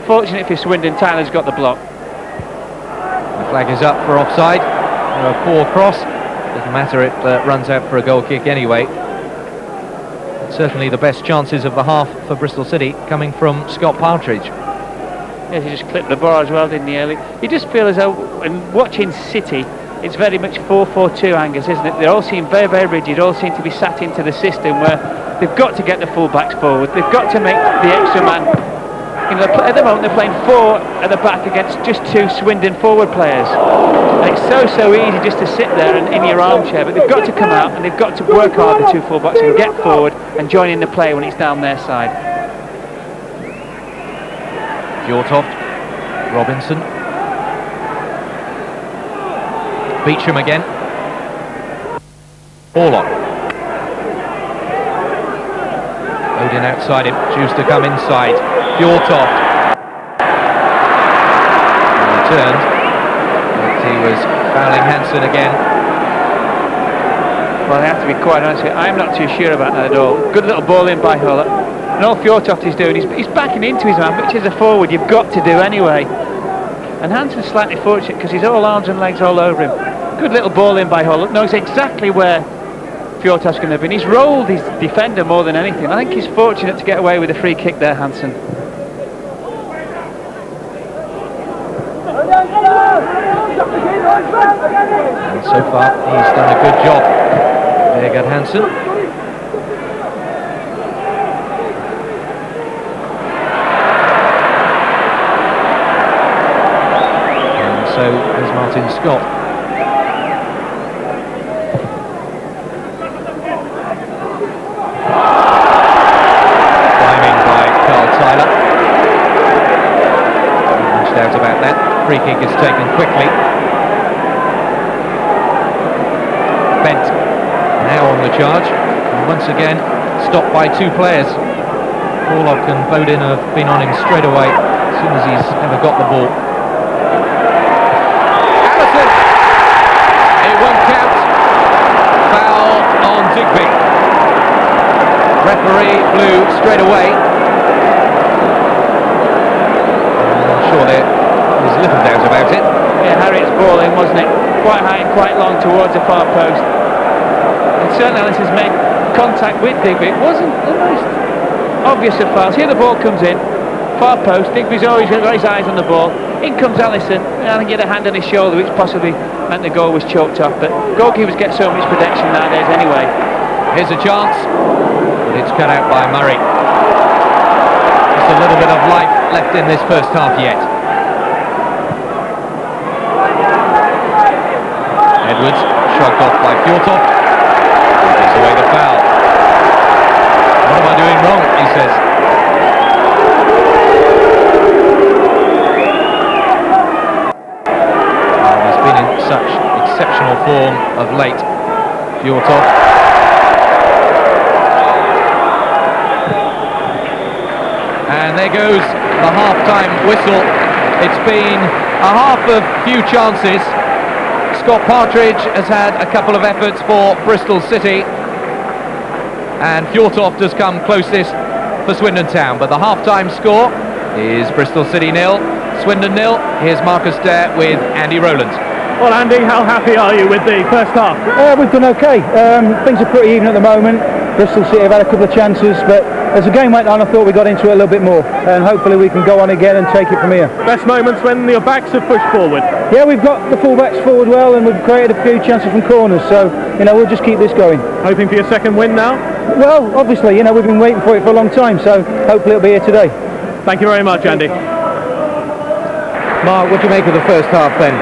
Fortunate for Swindon, Tyler's got the block. The flag is up for offside. A poor cross. Doesn't matter, it runs out for a goal kick anyway. But certainly the best chances of the half for Bristol City coming from Scott Partridge. Yes, he just clipped the bar as well, didn't he, early? You just feel as though, when watching City, it's very much 4-4-2 Angus, isn't it? They all seem very, very rigid, all seem to be sat into the system where they've got to get the full-backs forward, they've got to make the extra man. You know, at the moment they're playing 4 at the back against just 2 Swindon forward players. And it's so easy just to sit there and in your armchair, but they've got to come out and they've got to work hard, the 2 full-backs, and get forward and join in the play when it's down their side. Fjortoft, Robinson. Beecham again. Orlock. Odin outside him. Choose to come inside. Fjortoft. He turned. But he was fouling Hansen again. Well, I have to be quite honest with you, I'm not too sure about that at all. Good little ball in by Hull. And all Fjortoft is doing, he's backing into his man, which is a forward you've got to do anyway. And Hansen's slightly fortunate because he's all arms and legs all over him. Good little ball in by Hull. Knows exactly where Fjortoft's going to be. And he's rolled his defender more than anything. I think he's fortunate to get away with a free kick there, Hansen. And so far, he's done a good job. There got Hansen. And so is Martin Scott. Climbing by Carl Tyler. No doubt about that. Free kick is taken quickly. Bent now on the charge, and once again stopped by 2 players. Orlock and Bodin have been on him straight away as soon as he's ever got the ball. Allison! It won't count. Foul on Digby. Referee blew straight away. I'm sure there was little doubt about it. Yeah, Harriet's ball in, wasn't it? Quite high and quite long towards the far post. And certainly Allison's made contact with Digby. It wasn't the most obvious of fouls. Here the ball comes in, far post. Digby's always got his eyes on the ball. In comes Allison, and I think he had a hand on his shoulder, which possibly meant the goal was choked off. But goalkeepers get so much protection nowadays anyway. Here's a chance, but it's cut out by Murray. Just a little bit of life left in this first half yet. Edwards, shrugged off by Fjortoft. Takes away the foul. What am I doing wrong, he says. He's been in such exceptional form of late, Fjortoft. And there goes the half-time whistle. It's been a half of few chances. Scott Partridge has had a couple of efforts for Bristol City, and Fjortoft has come closest for Swindon Town, but the half-time score is Bristol City 0, Swindon 0. Here's Marcus Dare with Andy Rowland. Well, Andy, how happy are you with the first half? We've done okay. Things are pretty even at the moment. Bristol City have had a couple of chances, but as the game went on, I thought we got into it a little bit more, and hopefully we can go on again and take it from here. Best moments when your backs have pushed forward? Yeah, we've got the fullbacks forward well, and we've created a few chances from corners, so, you know, we'll just keep this going. Hoping for your second win now? Well, obviously, you know, we've been waiting for it for a long time, so hopefully it'll be here today. Thank you very much, Andy. Mark, what do you make of the first half then?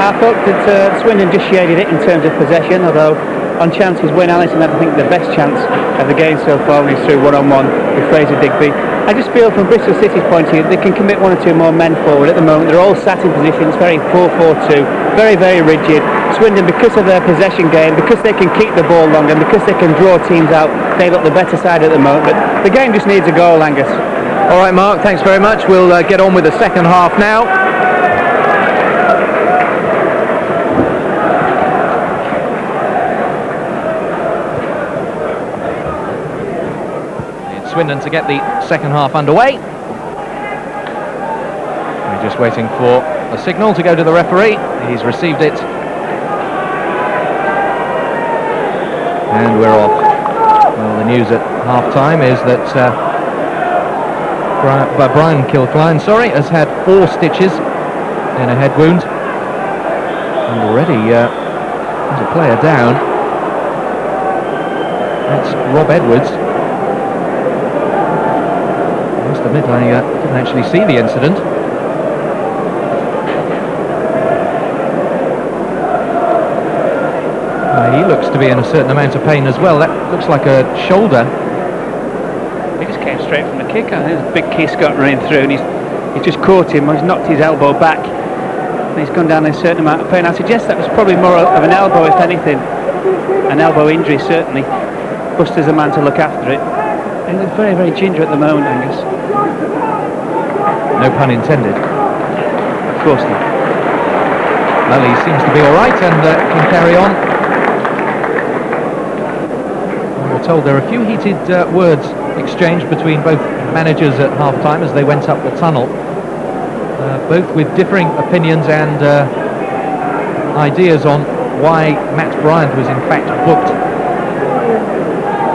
I thought that Swindon just shaded it in terms of possession, although on chances when Allison had, I think, the best chance of the game so far when he's through one-on-one with Fraser Digby. I just feel from Bristol City's point of view they can commit one or two more men forward at the moment. They're all sat in positions, very 4-4-2, very, very rigid. Swindon, because of their possession game, because they can keep the ball long and because they can draw teams out, they look the better side at the moment. But the game just needs a goal, Angus. All right, Mark, thanks very much. We'll get on with the second half now. Swindon to get the second half underway. We're just waiting for a signal to go to the referee. He's received it. And we're off. Well, the news at half-time is that Brian Kilcline, has had 4 stitches in a head wound. And already there's a player down. That's Rob Edwards. I must admit I didn't actually see the incident. He looks to be in a certain amount of pain as well. That looks like a shoulder. He just came straight from the kick. There's a big kiss got running through, and he's just caught him. He's knocked his elbow back, and he's gone down a certain amount of pain. I suggest that was probably more of an elbow, if anything. An elbow injury, certainly. Buster's a man to look after it. He looks very, very ginger at the moment, Angus. No pun intended. Of course not. Well, he seems to be all right and can carry on. We're told there are a few heated words exchanged between both managers at half-time as they went up the tunnel, both with differing opinions and ideas on why Matt Bryant was in fact booked.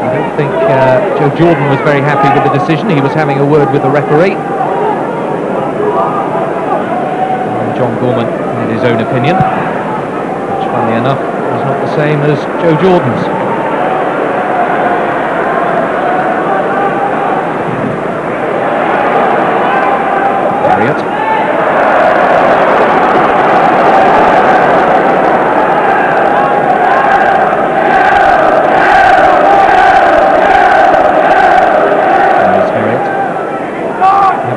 I don't think Joe Jordan was very happy with the decision. He was having a word with the referee. And John Gorman had his own opinion, which, funnily enough, was not the same as Joe Jordan's.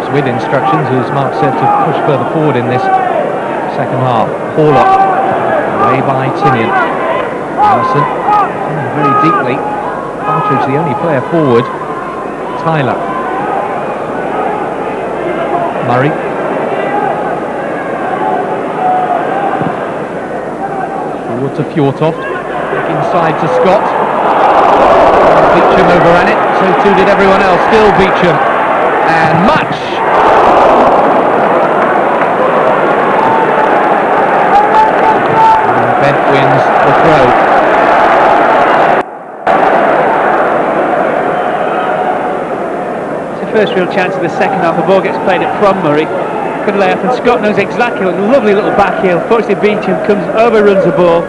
With instructions, as Mark said, to push further forward in this second half. Horlock, away by Tinian. Allison, very deeply. Partridge, the only player forward. Tyler. Murray. Forward to Fjortoft. Inside to Scott. Beecham overran it, so too did everyone else. Still Beecham. And Much. And Bent wins the throw. It's the first real chance of the second half. The ball gets played it from Murray. Good lay up, and Scott knows exactly what. Lovely little back heel. Fortunately, Beecham overruns the ball.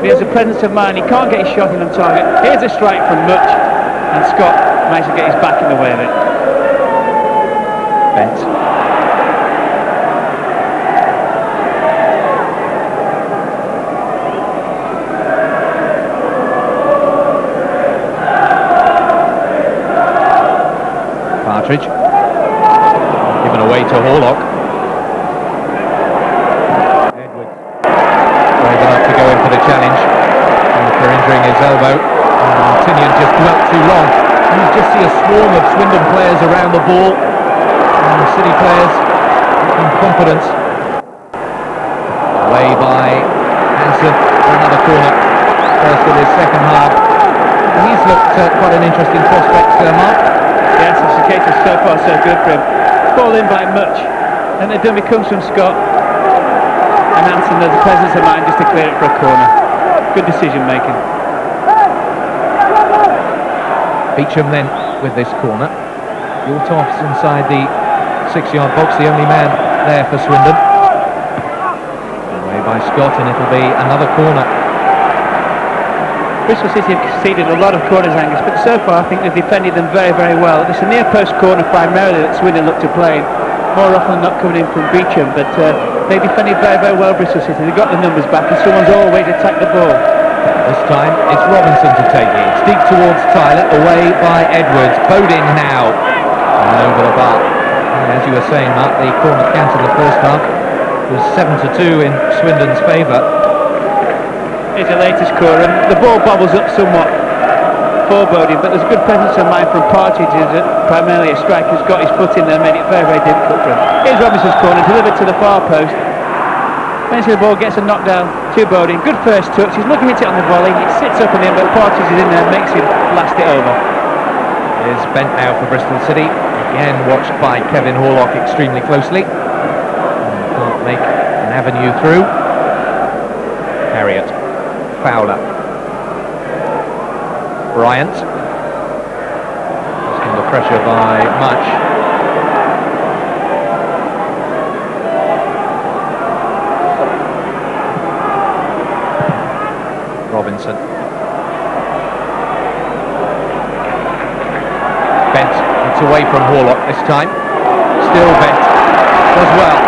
He has a presence of mind. He can't get his shot in on target. Here's a strike from Much, and Scott managed to get his back in the way of it. Bent. Partridge. Given away to Horlock. Edwards. Brave enough to go in for the challenge after injuring his elbow. Tinian just dwelt too long. You just see a swarm of Swindon players around the ball. City players in confidence. Away by Hansen for another corner. First of his second half. He's looked quite an interesting prospect, Mark. Yes, it's the case of so far so good for him. Ball in by Much, and the dummy comes from Scott. And Hansen has the presence of mind just to clear it for a corner. Good decision making. Beecham then with this corner. Yortoff's inside the 6-yard box, the only man there for Swindon. by Scott, and it'll be another corner. Bristol City have conceded a lot of corners, Angus, but so far I think they've defended them very, very well. It's a near post corner primarily that Swindon look to play, more often than not coming in from Beecham, but they defended very, very well, Bristol City. They've got the numbers back, and someone's always attacked the ball. This time it's Robinson to take it. It's deep towards Tyler, away by Edwards. Bodin now, and over the bar. And as you were saying, Mark, the corner count in the first half was 7-2 in Swindon's favour. Here's the latest score, and the ball bobbles up somewhat for Bodin, but there's a good presence of mind from Partridge, who's primarily a striker, who's got his foot in there and made it very, very difficult for him. Here's Robinson's corner, delivered to the far post. Eventually the ball gets a knockdown to Bodin. Good first touch, he's looking at it on the volley, it sits up in him, but Partridge is in there and makes him blast it over. Is bent now for Bristol City, again watched by Kevin Horlock extremely closely. And can't make an avenue through. Harriott. Fowler. Bryant. Just under pressure by Much. Robinson. Bent. It's away from Horlock this time. Still Bent. Does well.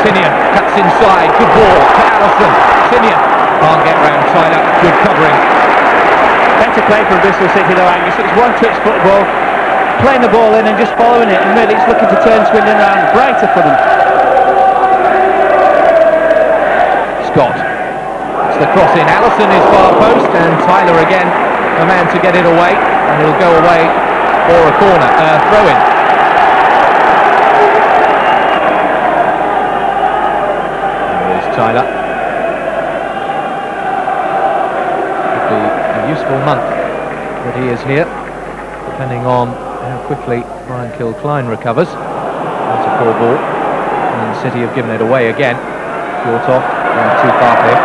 Tinian cuts inside. Good ball to Allison. Tinian can't get round Tyler. Good covering. Better play from Bristol City though, Angus. It's one touch football, playing the ball in and just following it, and really it's looking to turn Swindon around. Brighter for them. Scott. It's the cross in. Allison is far post, and Tyler again the man to get it away, and it'll go away for a corner. Throw in. There is Tyler. Useful month that he is here, depending on how quickly Brian Kilcline recovers. That's a poor ball, and City have given it away again. Short off, too far for him.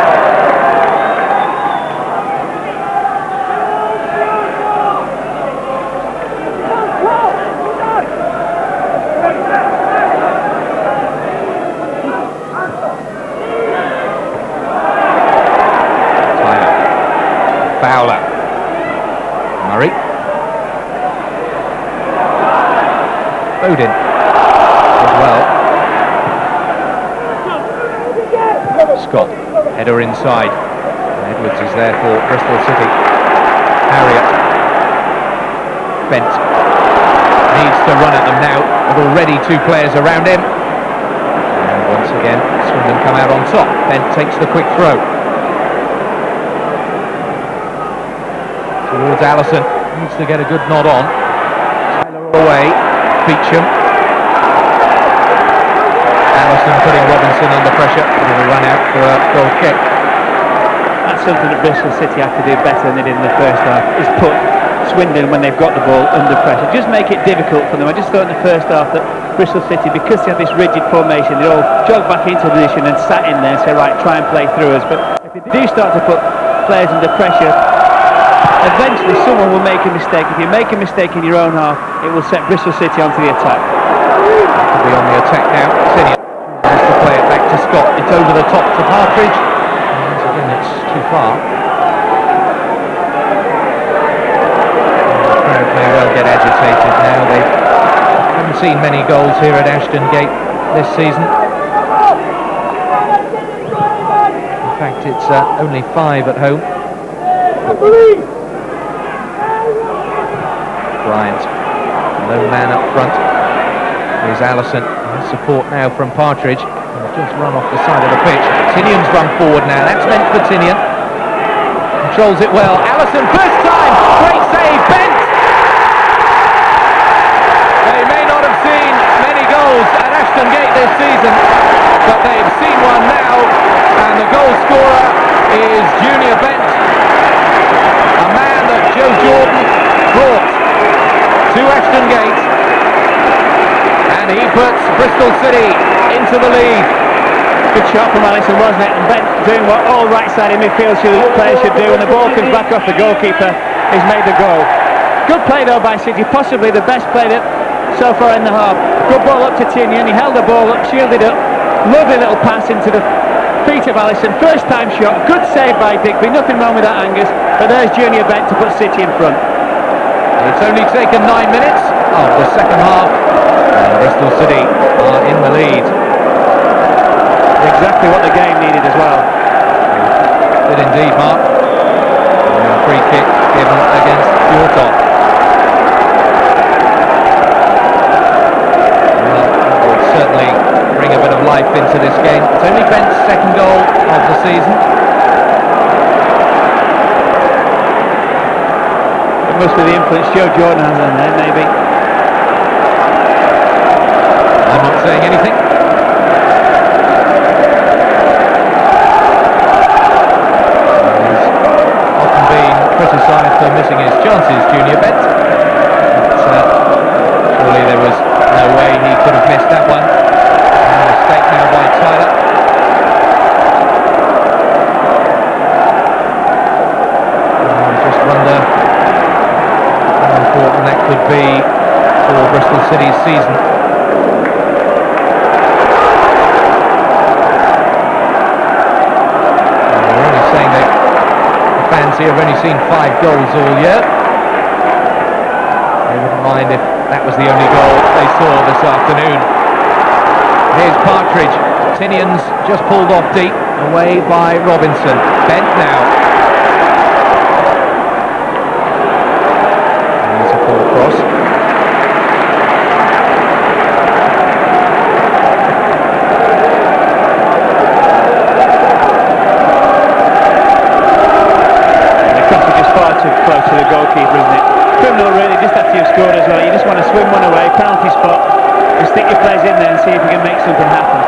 Fowler. Murray. Bodin. As well. Scott. Header inside. And Edwards is there for Bristol City. Harriott. Bent. Needs to run at them now. With already two players around him. And once again, Swindon come out on top. Bent takes the quick throw. Towards Allison, needs to get a good nod on. Tyler away, Beecham. Allison putting Robinson under pressure. It'll run out for a goal kick. That's something that Bristol City have to do better than they did in the first half, is put Swindon, when they've got the ball, under pressure. Just make it difficult for them. I just thought in the first half that Bristol City, because they have this rigid formation, they all jog back into position and sat in there and say, right, try and play through us. But if they do start to put players under pressure, eventually someone will make a mistake. If you make a mistake in your own half, it will set Bristol City onto the attack. Will be on the attack now. Tinian has to play it back to Scott. It's over the top to Partridge. And once again, it's too far. And the crowd may well get agitated now. They haven't seen many goals here at Ashton Gate this season. In fact, it's only 5 at home. Bryant, lone man up front. Here's Allison. Support now from Partridge. Just run off the side of the pitch. Tinian's run forward now. That's meant for Tinian. Controls it well. Allison, first time. Great save. Bent. They may not have seen many goals at Ashton Gate this season, but they've seen one now. And the goal scorer is Junior Bent. A man that Joe Jordan brought to Ashton Gate, and he puts Bristol City into the lead. Good shot from Allison, wasn't it? And Bent doing what all right-sided midfield players should do. When the ball comes back off the goalkeeper, he's made the goal. Good play though by City, possibly the best play so far in the half. Good ball up to Tinian, he held the ball up, shielded up. Lovely little pass into the feet of Allison, first time shot, good save by Digby, nothing wrong with that, Angus, but there's Junior Bent to put City in front. It's only taken 9 minutes of the second half, and Bristol City are in the lead. Exactly what the game needed as well. Did indeed, Mark. And a free kick given against Yorkshire. Well, that will certainly bring a bit of life into this game. It's only Bent's second goal of the season. It must be the influence Joe Jordan has on there, maybe. I'm not saying anything. Criticised for missing his chances, Junior Bent. Surely there was no way he could have missed that one. A mistake now by Tyler. I just wonder how important that could be for Bristol City's season. We're only saying that fans here have only seen 5 goals all year. They wouldn't mind if that was the only goal they saw this afternoon. Here's Partridge. Tinian's just pulled off deep, away by Robinson. Bent now. There's a full cross. Too close to the goalkeeper, isn't it? Criminal really, just after you've scored as well. You just want to swim one away, penalty spot, and stick your players in there and see if you can make something happen.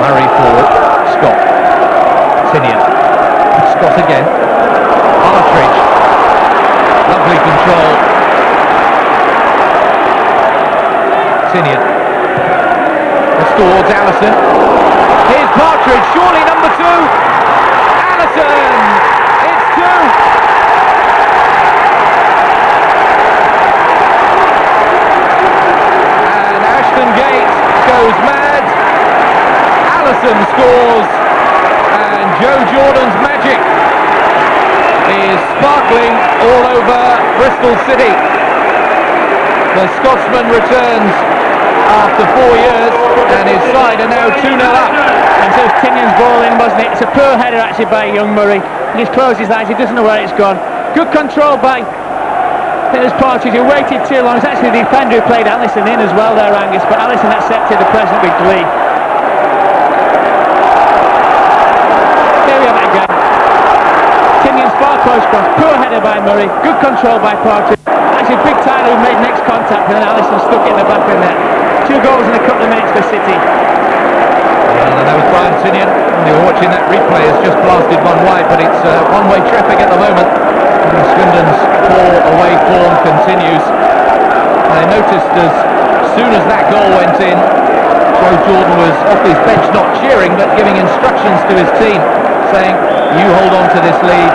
Murray forward, Scott. Tinian. Scott again. Partridge. Lovely control. Tinian. Towards Allison. Here's Partridge, surely number 2. Allison! It's 2! And Ashton Gate goes mad. Allison scores. And Joe Jordan's magic is sparkling all over Bristol City. The Scotsman returns after 4 years, and his side are now 2-0 up. And so it's Tinian's ball in, wasn't it? It's a poor header actually by young Murray. He just closed his eyes, he doesn't know where it's gone. Good control by there's Partridge, who waited too long. It's actually the defender who played Allison in as well there, Angus, but Allison accepted the present with glee. Here we have it again. Tinian's far close cross, poor header by Murray, good control by Partridge. Actually Big Tyler who made next contact, and then Allison stuck it in the back of the net. 2 goals in a couple of minutes for City. Well, and that was Brian Tinian. When you were watching that replay, has just blasted one wide, but it's one-way traffic at the moment. And Swindon's poor away form continues. And I noticed as soon as that goal went in, Joe Jordan was off his bench, not cheering, but giving instructions to his team, saying, you hold on to this lead,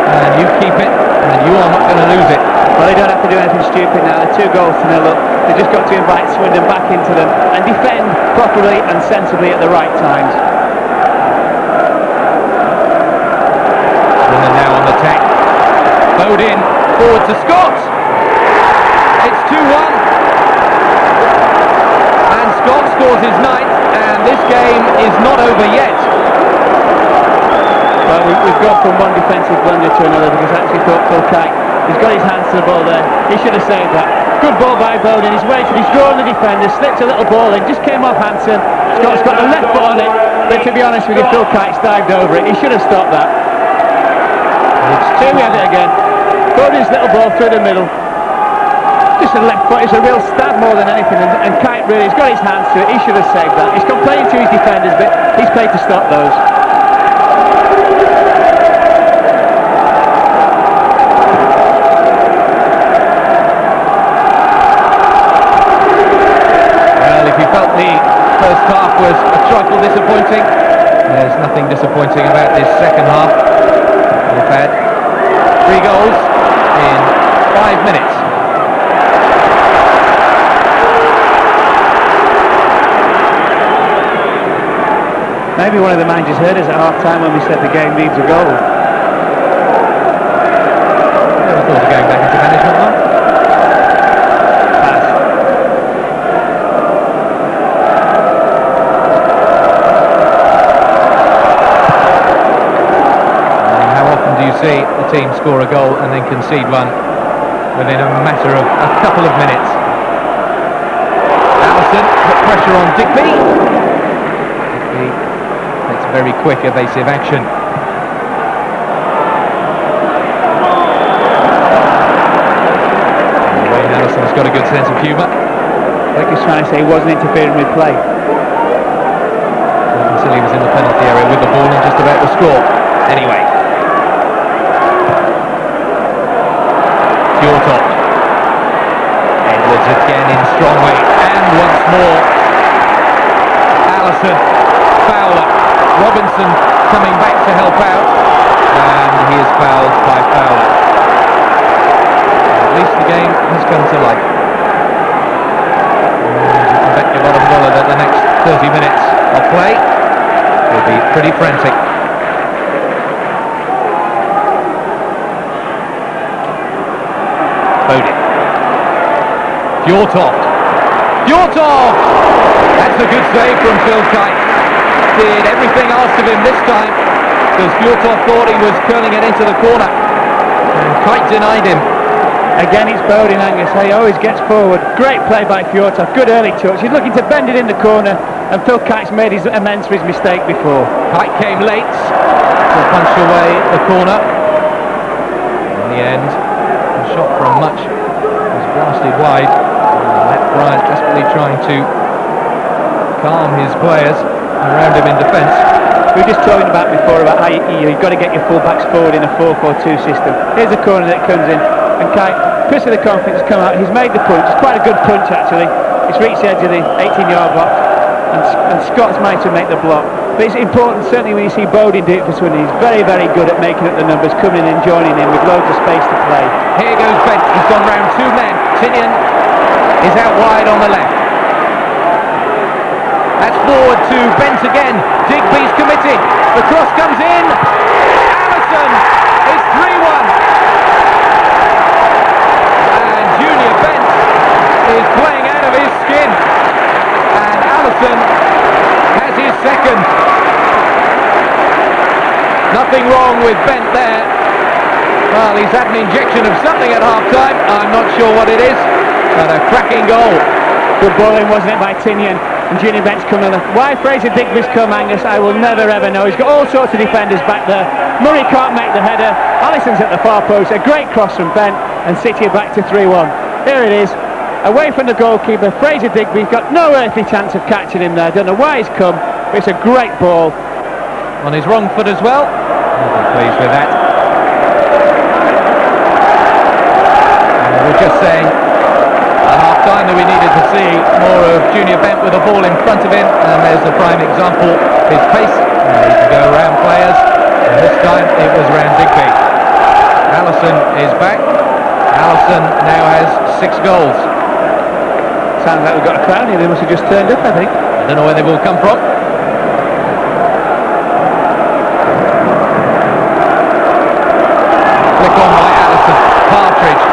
and you keep it, and you are not going to lose it. Well, they don't have to do anything stupid now. They're 2 goals to 0 up. They've just got to invite Swindon back into them and defend properly and sensibly at the right times. Swindon now on the attack. Bowed in, forward to Scott. It's 2-1. And Scott scores his 9th, and this game is not over yet. Well, we've gone from one defensive blunder to another because I actually thought Phil Kite, he's got his hands to the ball there. He should have saved that. Good ball by Bowden. He's waited. He's drawn the defender. Slipped a little ball in. Just came off Hansen. Scott's got the left foot on it. But to be honest with you, Phil Kite's dived over it. He should have stopped that. Here we have it again. Bowden's little ball through the middle. Just a left foot. It's a real stab more than anything. And Kite really, he's got his hands to it. He should have saved that. He's complaining to his defenders, but he's played to stop those. Felt the first half was a trifle disappointing. There's nothing disappointing about this second half. We've had 3 goals in 5 minutes. Maybe one of the managers heard us at half-time when we said the game needs a goal. Never thought of going back into management, though. Pass. How often do you see a team score a goal and then concede one within a matter of a couple of minutes? Allison put pressure on Digby. Digby makes very quick, evasive action. Wayne Allison's got a good sense of humour. I think he's trying to say he wasn't interfering with play. Until he was in the penalty area with the ball and just about to score. Anyway. Fjortoft. Edwards again in strong way, and once more Allison, Fowler, Robinson coming back to help out, and he is fouled by Fowler. At least the game has come to life. And you can bet your bottom dollar that the next 30 minutes of play will be pretty frantic. Bowden. Fjortoft. Fjortoft! That's a good save from Phil Kite. Did everything asked of him this time, because Fjortoft thought he was curling it into the corner. And Kite denied him. Again, it's Bowden, Angus. He always gets forward. Great play by Fjortoft. Good early touch. He's looking to bend it in the corner, and Phil Kite's made his amends for his mistake before. Kite came late to punch away the corner. In the end, the shot from Much was blasted wide. Matt Bryant desperately trying to calm his players around him in defence. We were just talking about before about how you've got to get your full-backs forward in a 4-4-2 system. Here's a corner that comes in, and Kite, piss of the confidence, come out. He's made the punch. It's quite a good punch actually. It's reached the edge of the 18-yard box, and Scott's managed to make the block. But it's important, certainly when you see Bowden do it for Swindon. He's very, very good at making up the numbers, coming in and joining in with loads of space to play. Here goes Bent. He's gone round two men. Tinian is out wide on the left. That's forward to Bent again. Digby's committed. The cross comes in. Allison is 3-1. And Junior Bent is playing out of his skin. And Allison has his second. Nothing wrong with Bent there. Well, he's had an injection of something at half-time. I'm not sure what it is, but a cracking goal. Good ball in, wasn't it, by Tinian? And Junior Bent's coming on. Why Fraser Digby's come, Angus, I will never ever know. He's got all sorts of defenders back there. Murray can't make the header. Allison's at the far post. A great cross from Bent, and City are back to 3-1. Here it is. Away from the goalkeeper, Fraser Digby. He's got no earthly chance of catching him there. Don't know why he's come, but it's a great ball. On his wrong foot as well. I'll be pleased with that. We're just saying at half-time that we needed to see more of Junior Bent with a ball in front of him, and there's a prime example. His pace, he can go around players, and this time it was around Digby. Allison is back. Allison now has 6 goals. Sounds like we've got a crowd here. They must have just turned up, I think. I don't know where they will come from. Flick on by Allison. Partridge.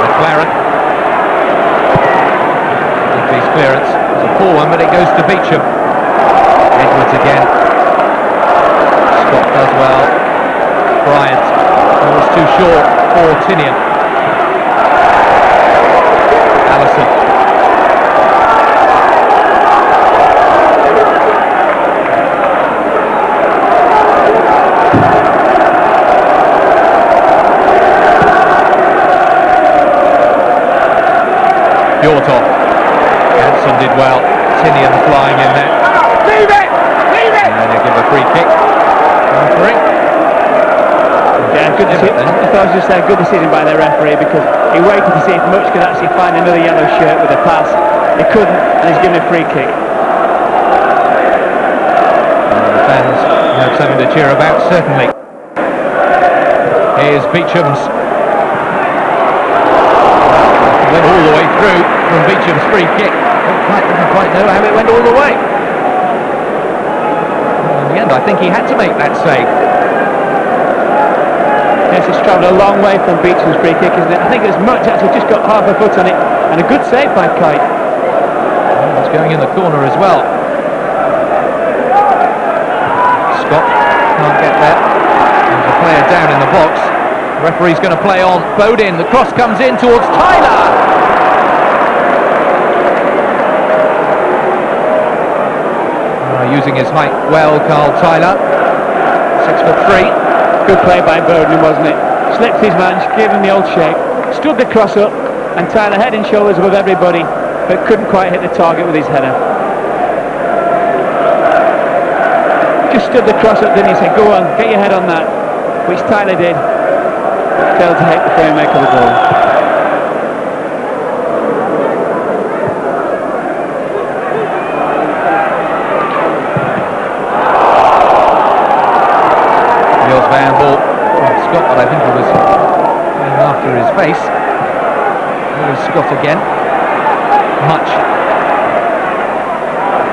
McLaren. Digby's clearance is a poor one, but it goes to Beecham. Edwards again. Scott does well. Bryant. It was too short for Tinian. Allison. Fjortoft. Hanson did well. Tinian flying in there. Leave it! Leave it! And they give a free kick. Referee. Yeah, good decision. I thought I was just saying, good decision by the referee, because he waited to see if Much could actually find another yellow shirt with a pass. He couldn't, and he's given a free kick. The fans have something to cheer about, certainly. Here's Beecham's. Went all the way through from Beecham's free kick. Doesn't quite know how it went all the way. end, I think he had to make that save. Yes, it's travelled a long way from Beecham's free kick, isn't it? I think as much actually just got half a foot on it, and a good save by Kite. Oh, it's going in the corner as well. Scott can't get there. There's a player down in the box. The referee's going to play on. Bodin, the cross comes in towards Tyler. Using his height well, Carl Tyler. 6'3". Good play by Bowden, wasn't it? Slipped his man, gave him the old shake, stood the cross up, and Tyler head and shoulders above everybody, but couldn't quite hit the target with his header. Just stood the cross up, didn't he? Said, go on, get your head on that, which Tyler did. Failed to hit the frame make of the goal. Ball. Scott, but I think it was going after his face. Here's Scott again. Much.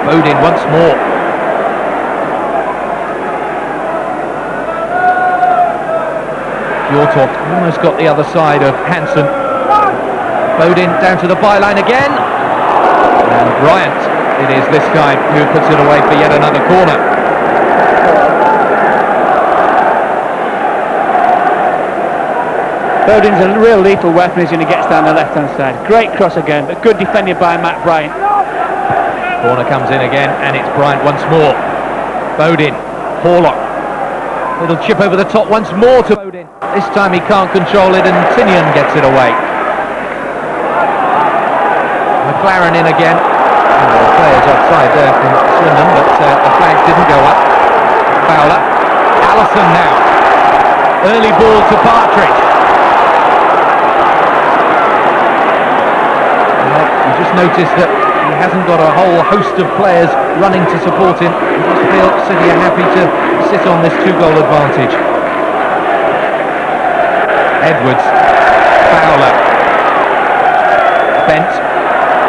Bodin once more. Fjortoft almost got the other side of Hansen. Bodin down to the byline again. And Bryant, it is this time, who puts it away for yet another corner. Bowden's a real lethal weapon as he gets down the left-hand side. Great cross again, but good defended by Matt Bryant. Corner comes in again, and it's Bryant once more. Bowden, Horlock. Little chip over the top once more to Bowden. This time he can't control it, and Tinian gets it away. McLaren in again. Oh, the player's offside there from Swindon, but the flags didn't go up. Fowler. Allison now. Early ball to Partridge. You just noticed that he hasn't got a whole host of players running to support him. I just feel City are happy to sit on this 2-goal advantage. Edwards, Fowler, Bent,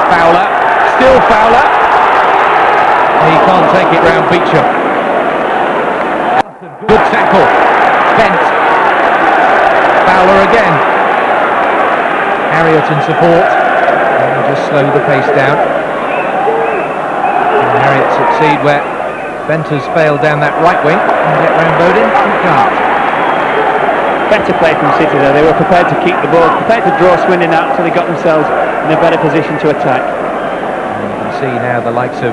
Fowler, still Fowler. He can't take it round Beecham. Good tackle, Bent, Fowler again. Harriott in support. Just slow the pace down. And Harriott succeed where Benter's failed down that right wing and get round Bodin. He can't. Better play from City though. They were prepared to keep the ball, prepared to draw Swindon out until they got themselves in a better position to attack. And you can see now the likes of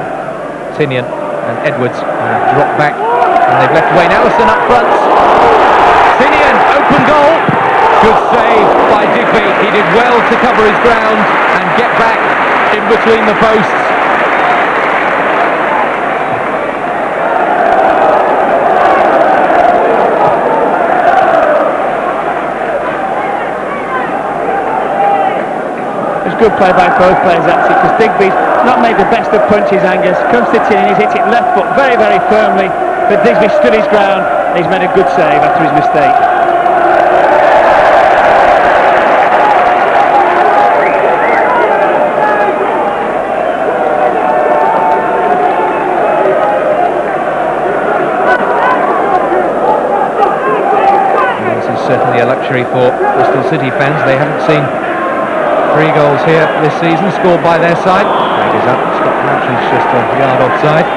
Tinian and Edwards drop back, and they've left Wayne Allison up front. Tinian, open goal. Good save by Digby. He did well to cover his ground and get back in between the posts. It was good play by both players actually, because Digby's not made the best of punches, Angus. Comes to Tinian, he's hit it left foot very, very firmly, but Digby stood his ground and he's made a good save after his mistake. Certainly a luxury for Bristol City fans. They haven't seen 3 goals here this season scored by their side. Flag is up. Scott Partridge just a yard offside.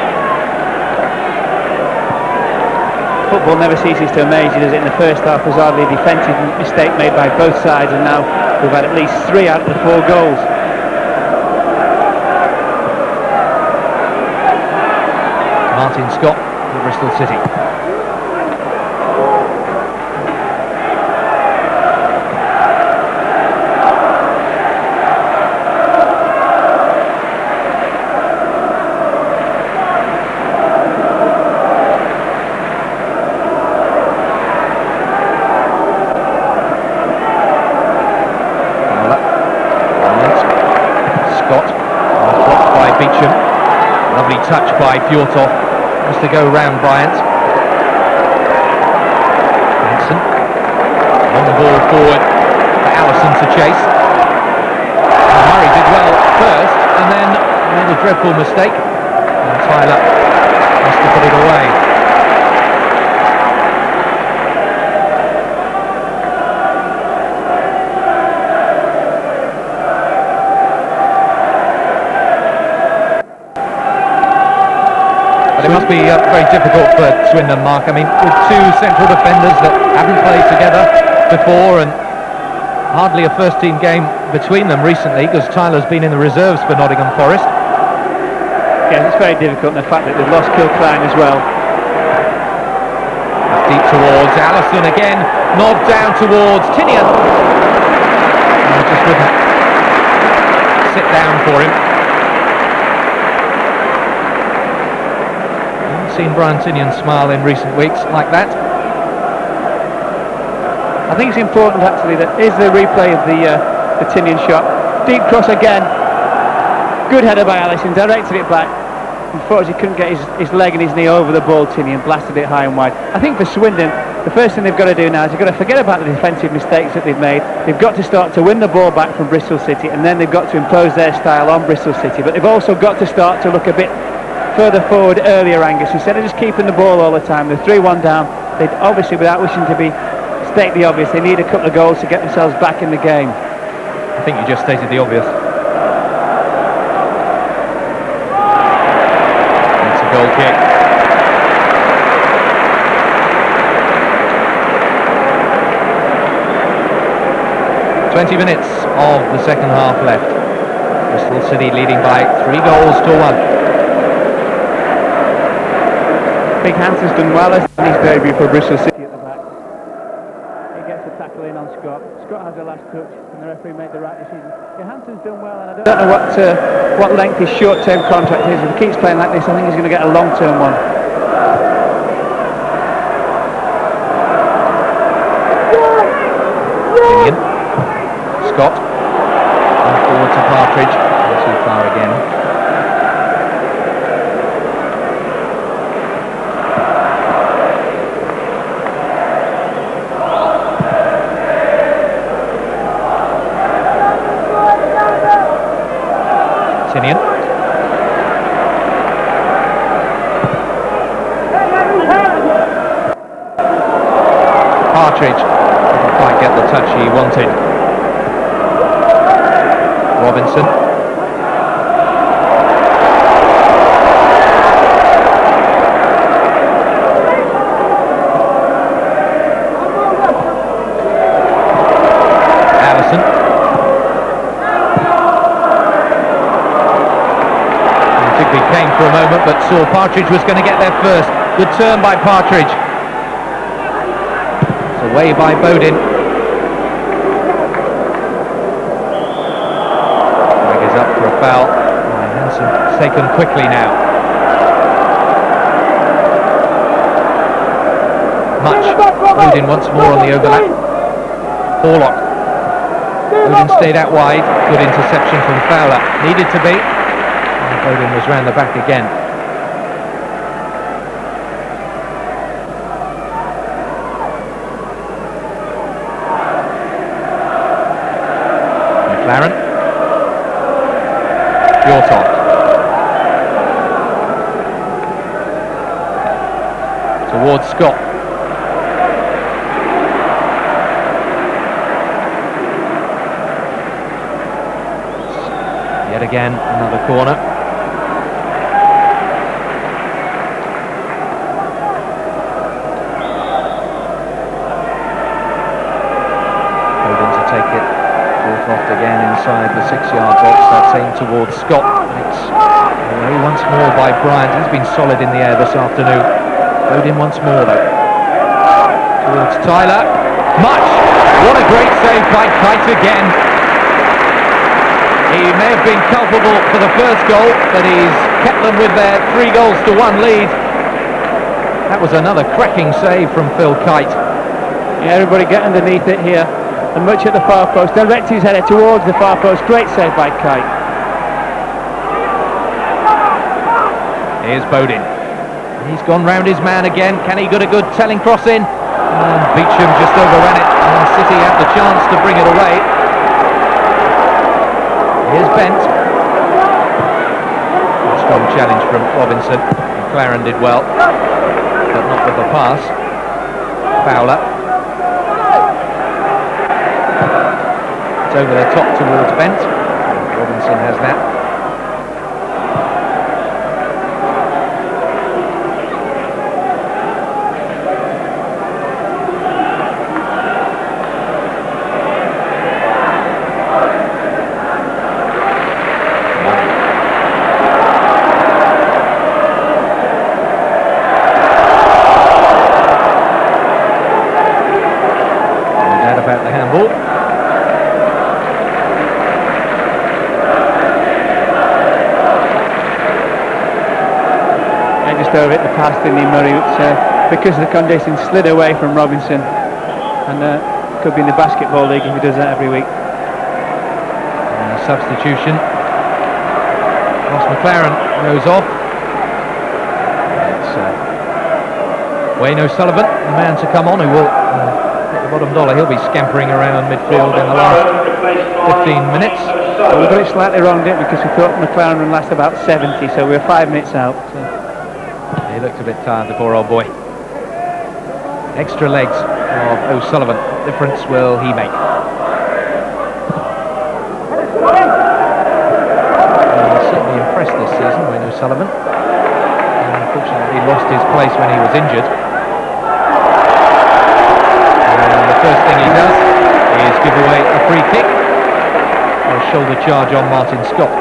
Football never ceases to amaze you, does it? In the first half was hardly a defensive mistake made by both sides, and now we've had at least 3 out of the 4 goals. Martin Scott for Bristol City. Lovely touch by Fjortoft. Wants to go round Bryant. Hansen. Long ball forward for Allison to chase. And Murray did well first and then made a dreadful mistake. And Tyler has to put it away. must be very difficult for Swindon, Mark. I mean, with two central defenders that haven't played together before, and hardly a first-team game between them recently, because Tyler's been in the reserves for Nottingham Forest. Yeah, it's very difficult, and the fact that they've lost Kilcline as well. Deep towards Allison again, knobbed down towards Tinian. Just wouldn't sit down for him. I haven't seen Brian Tinian smile in recent weeks like that. I think it's important actually that is the replay of the Tinian shot. Deep cross again. Good header by Allison, directed it back. Unfortunately, he couldn't get his leg and his knee over the ball. Tinian blasted it high and wide. I think for Swindon, the first thing they've got to do now is they've got to forget about the defensive mistakes that they've made. They've got to start to win the ball back from Bristol City, and then they've got to impose their style on Bristol City. But they've also got to start to look a bit further forward earlier, Angus. Instead of just keeping the ball all the time, they're 3-1 down. They obviously, without wishing to state the obvious, they need a couple of goals to get themselves back in the game. I think you just stated the obvious. Goal kick. "20 minutes of the second half left. Bristol City leading by 3-1. Big Hanson's done well in his debut for Bristol City at the back. He gets a tackle in on Scott. Scott has the last touch, and the referee made the right decision. Hanson's done well, and I don't know what length his short-term contract is. If he keeps playing like this, I think he's going to get a long-term one. Tinian. Scott. And forward to Partridge. Not too far again. Tinian. Partridge didn't quite get the touch he wanted. Robinson. Allison. Digby came for a moment, but saw Partridge was going to get there first. Good turn by Partridge. It's away by Bodin. Flag is up for a foul. Hanson taken quickly now. Much. Bodin once more on the overlap. Horlock. Bodin stayed out wide. Good interception from Fowler. Needed to be. Bodin was round the back again. McLaren. Yorton. Towards Scott. Yet again, another corner. Off again inside the 6-yard box. That's aimed towards Scott. It's away once more by Bryant. He's been solid in the air this afternoon. Bodin once more though. Towards Tyler. Much! What a great save by Kite again. He may have been culpable for the first goal, but he's kept them with their 3-1 lead. That was another cracking save from Phil Kite. Yeah, everybody get underneath it here. And much at the far post, direct his header towards the far post. Great save by Kite. Here's Bodin. He's gone round his man again. Can he get a good telling cross in? And Beecham just overran it, and City had the chance to bring it away. Here's Bent. A strong challenge from Robinson. McLaren did well, but not with the pass. Fowler. It's over the top towards Bent. Robinson has that. over it, the pass, didn't he, Murray, which, because of the conditions, slid away from Robinson, and could be in the basketball league if he does that every week. Substitution. Ross McLaren goes off. It's Wayne O'Sullivan, the man to come on, who will get the bottom dollar. He'll be scampering around midfield in the last 15 minutes. Well, we got it slightly wrong, didn't we? Because we thought McLaren would last about 70, so we were 5 minutes out. So. He looked a bit tired, the poor old boy. Extra legs of O'Sullivan. What difference will he make? Certainly impressed this season, Wayne O'Sullivan. Unfortunately, he lost his place when he was injured. And the first thing he does is give away a free kick or a shoulder charge on Martin Scott.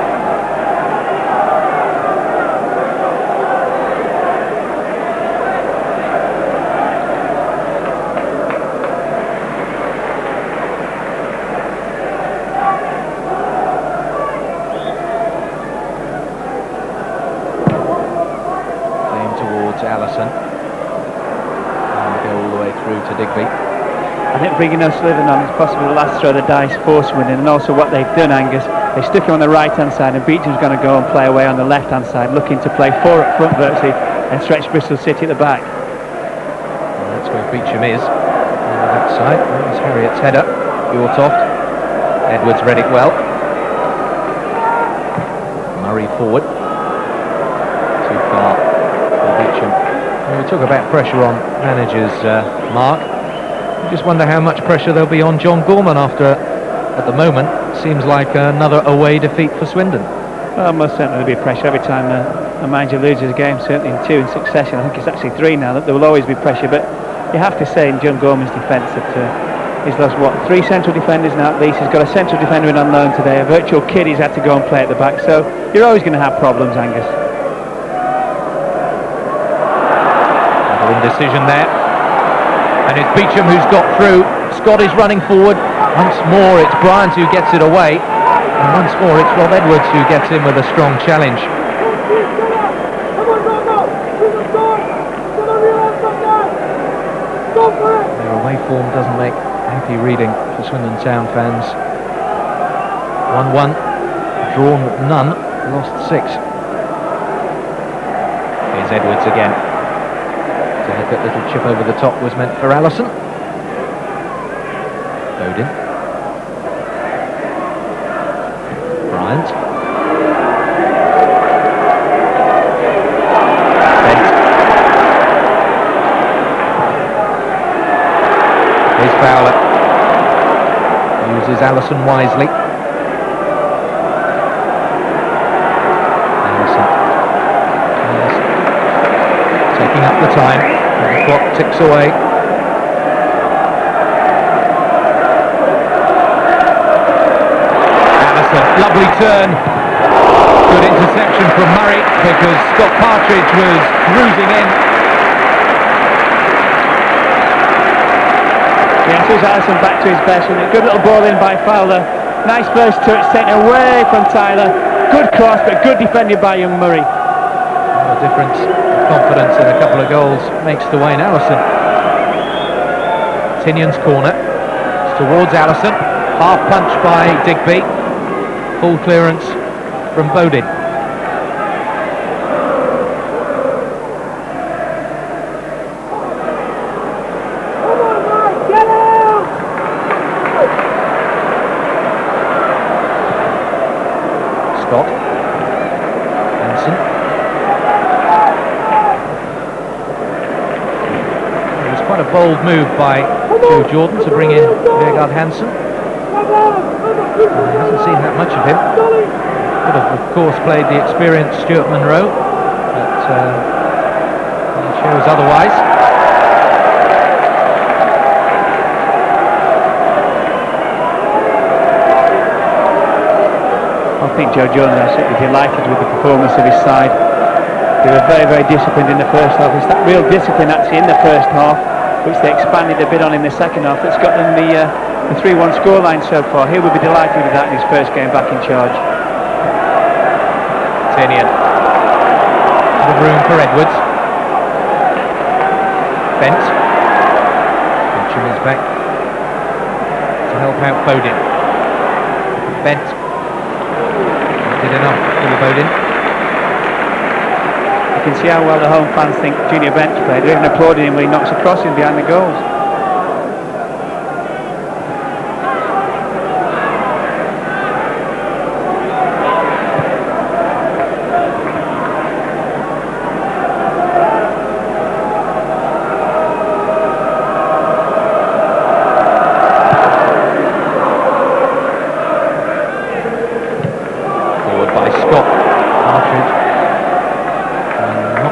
Allison and go all the way through to Digby. I think bringing O'Sullivan on is possibly the last throw of the dice for Swindon, and also what they've done, Angus, they stuck him on the right hand side and Beecham's going to go and play away on the left hand side, looking to play 4 up front virtually and stretch Bristol City at the back. Well, that's where Beecham is, on the left side. There's Harriet's header, Yortoft. Edwards read it well. Murray forward. Too far. When we talk about pressure on managers, Mark, I just wonder how much pressure there'll be on John Gorman after, at the moment, seems like another away defeat for Swindon. Well, most certainly there'll be pressure every time a manager loses a game, certainly in 2 in succession. I think it's actually 3 now, that there will always be pressure, but you have to say in John Gorman's defence that he's lost, what, 3 central defenders now at least. He's got a central defender in on loan today, a virtual kid he's had to go and play at the back, so you're always going to have problems, Angus. Indecision there, and it's Beecham who's got through. Scott is running forward. Once more it's Bryant who gets it away, and once more it's Rob Edwards who gets in with a strong challenge. Their away form doesn't make happy reading for Swindon Town fans. 1-1, drawn none, lost 6. Here's Edwards again. Delicate little chip over the top was meant for Allison. Bowden. Bryant. Bent. Here's Fowler. Uses Allison wisely. Allison. Taking up the time. The clock ticks away. Allison, lovely turn. Good interception from Murray because Scott Partridge was cruising in. Yeah, here's Allison back to his best with a good little ball in by Fowler. Nice first touch, taken away from Tyler. Good cross, but good defended by young Murray. The difference, confidence in a couple of goals makes to Wayne Allison. Tignon's corner. It's towards Allison. Half punch by Digby. Full clearance from Bowden. Scott. Hansen. It was quite a bold move by Joe Jordan to bring in Vegard Hansen. He hasn't seen that much of him. Could have, of course, played the experienced Stuart Munro, but he shows otherwise. I think Joe Jordan is certainly delighted with the performance of his side. They were very, very disciplined in the first half. It's that real discipline actually in the first half, which they expanded a bit on in the second half, that's got them the 3-1 scoreline so far. He will be delighted with that in his first game back in charge. Tignon. The room for Edwards. Bent. Beecham is back to help out Bodin. Bent. Did enough for Bodin. You can see how well the home fans think Junior Bent's played. They're even applauding him when he knocks a cross in behind the goals.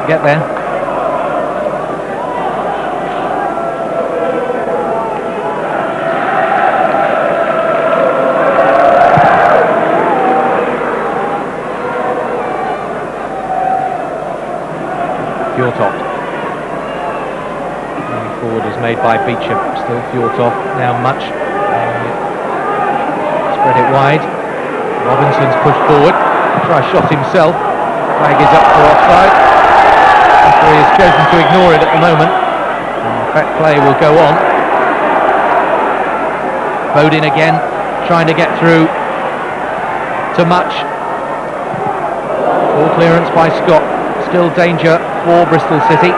Get there. Fjortoft. Moving forward is made by Beecham. Still Fjortoft. Now Much. Spread it wide. Robinson's pushed forward. Try a shot himself. Flag is up for offside. He has chosen to ignore it at the moment. Back play will go on. Bodin again, trying to get through to Much. Full clearance by Scott. Still danger for Bristol City.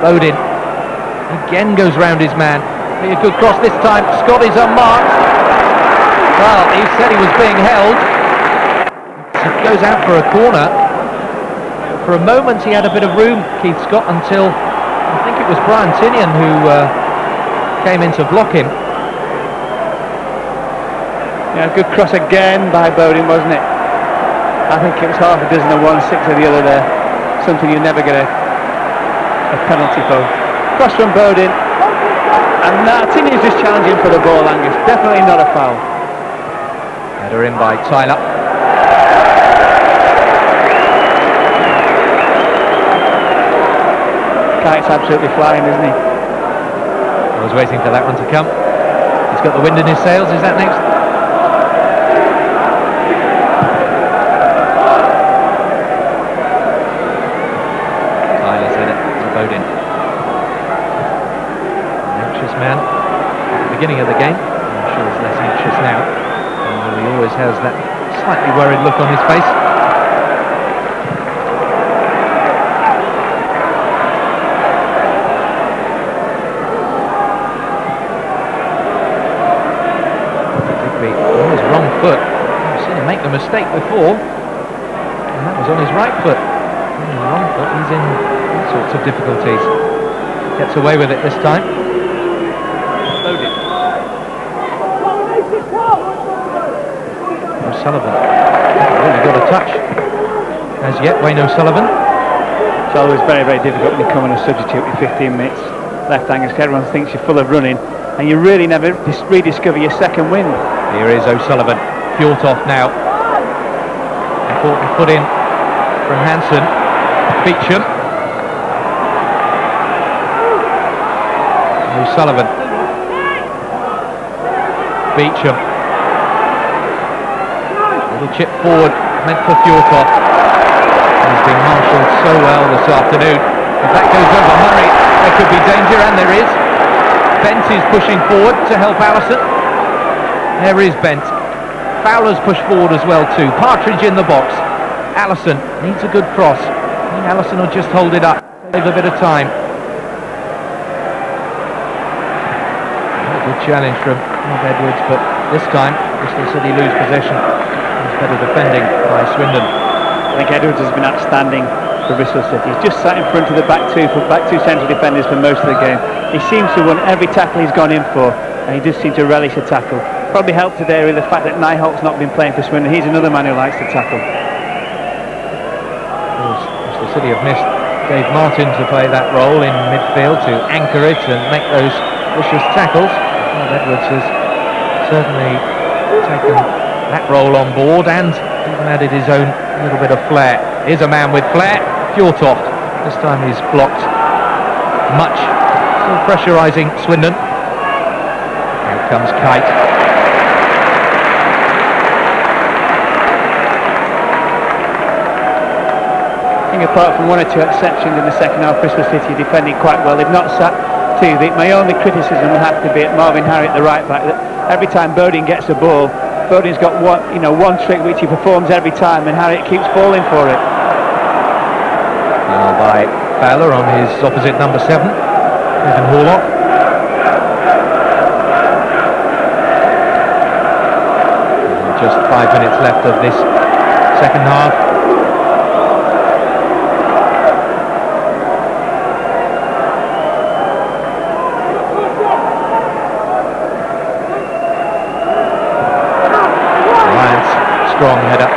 Bodin again goes round his man. Be a good cross this time. Scott is unmarked. Well, he said he was being held. It goes out for a corner. For a moment he had a bit of room, Keith Scott, until I think it was Brian Tinian who came in to block him. Yeah, good cross again by Bodin, wasn't it? I think it was half a dozen of one, 6 of the other there. Something you never get a penalty for. Cross from Bodin. And Tinian's just challenging for the ball, Angus. Definitely not a foul. Header in by Tyler. Kite's absolutely flying, isn't he? I was waiting for that one to come. He's got the wind in his sails. Is that next? Tyler's header to Bodin. An anxious man at the beginning of the game. I'm sure he's less anxious now. He always has that slightly worried look on his face. Foot. I've seen him make the mistake before, and that was on his right foot. On his wrong foot, he's in all sorts of difficulties. Gets away with it this time. Loaded. O'Sullivan really got a touch. As yet, Wayne O'Sullivan. It's always very, very difficult when you come on a substitute with 15 minutes left-handers. Everyone thinks you're full of running, and you really never rediscover your second wind. Here is O'Sullivan. Fjortoft now. Important put in from Hansen. Beecham. O'Sullivan. Beecham. Little chip forward meant for Fjortoft. He's been marshalled so well this afternoon. If that goes over Murray, there could be danger, and there is. Bent is pushing forward to help Allison. There is Bent. Fowler's pushed forward as well too. Partridge in the box. Allison needs a good cross. I think Allison will just hold it up. Save a bit of time. A good challenge from Edwards, but this time Bristol City lose possession. It's better defending by Swindon. I think Edwards has been outstanding for Bristol City. He's just sat in front of the back two central defenders for most of the game. He seems to win every tackle he's gone in for, and he does seem to relish a tackle. Probably helped today with the fact that Nyholt's not been playing for Swindon. He's another man who likes to tackle. Bristol City have missed Dave Martin to play that role in midfield, to anchor it and make those vicious tackles. Well, Edwards has certainly taken that role on board and even added his own little bit of flair. Here's a man with flair. Fjortoft. This time he's blocked. Much. Still pressurising Swindon. Here comes Kite. think apart from one or two exceptions in the second half, Bristol City are defending quite well. They've not sat too deep. My only criticism will have to be at Marvin Harry at the right back. That every time Bodin gets a ball, Bodin's got one trick which he performs every time, and Harriet keeps falling for it. Now by Fowler on his opposite number 7, Evan Horlock. Just 5 minutes left of this second half. Bryant's strong header.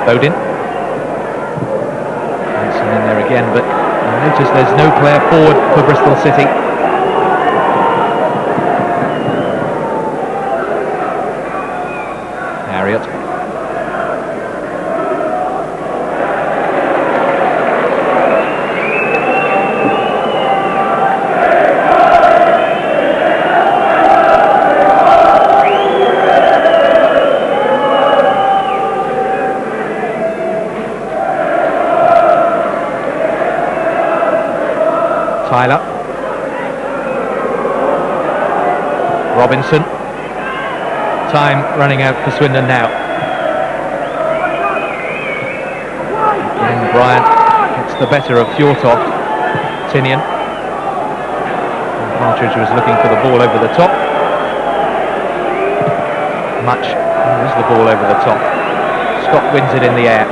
Bodin. Allison in there again, but I notice there's no player forward for Bristol City. Harriet. Tyler. Robinson. Time running out for Swindon now. And Bryant gets the better of Fjortoft. Tinian. And Partridge was looking for the ball over the top. Much. There's the ball over the top. Scott wins it in the air.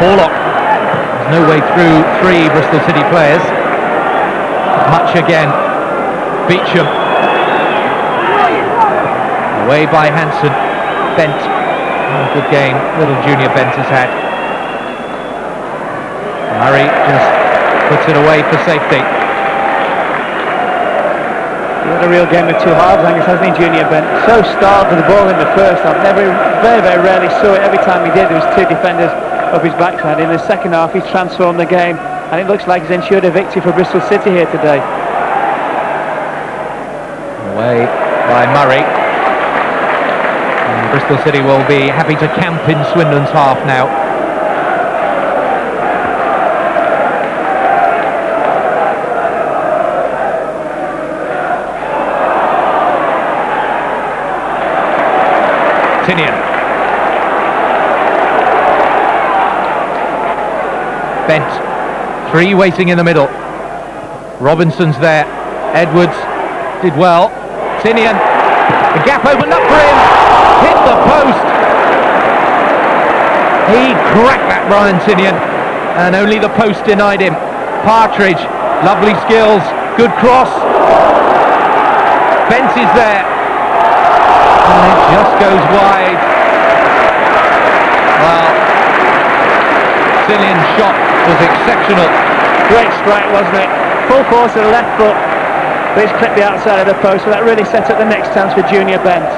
Horlock. No way through 3 Bristol City players. Much again. Beecham. Away by Hansen. Bent. Oh, good game little Junior Bent has had. Murray just puts it away for safety. He had a real game of 2 halves, I guess, hasn't he, Junior Bent? So starved for the ball in the first half. Very, very rarely saw it. Every time he did, there was 2 defenders up his backside. In the second half, he's transformed the game, and it looks like he's ensured a victory for Bristol City here today. Away by Murray. And Bristol City will be happy to camp in Swindon's half now. Tinian. Bent. 3 waiting in the middle. Robinson's there. Edwards did well. Tinian. The gap opened up for him. Hit the post. He cracked that, Brian Tinian. And only the post denied him. Partridge. Lovely skills. Good cross. Bent is there. And it just goes wide. Well, Tinian's shot was exceptional. Great strike, wasn't it? Full force of the left foot, but he's clipped the outside of the post, so that really sets up the next chance for Junior Bent.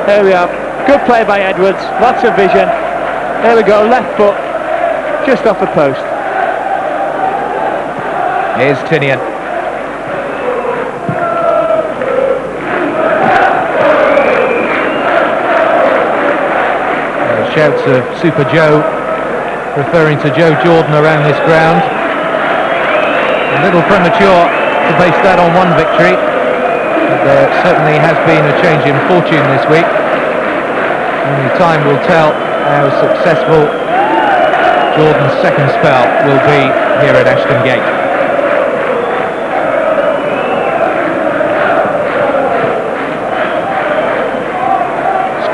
There we are. Good play by Edwards, lots of vision. There we go, left foot, just off the post. Here's Tinian. Shouts of Super Joe, referring to Joe Jordan around this ground. A little premature to base that on one victory, but there certainly has been a change in fortune this week. Only time will tell how successful Jordan's second spell will be here at Ashton Gate.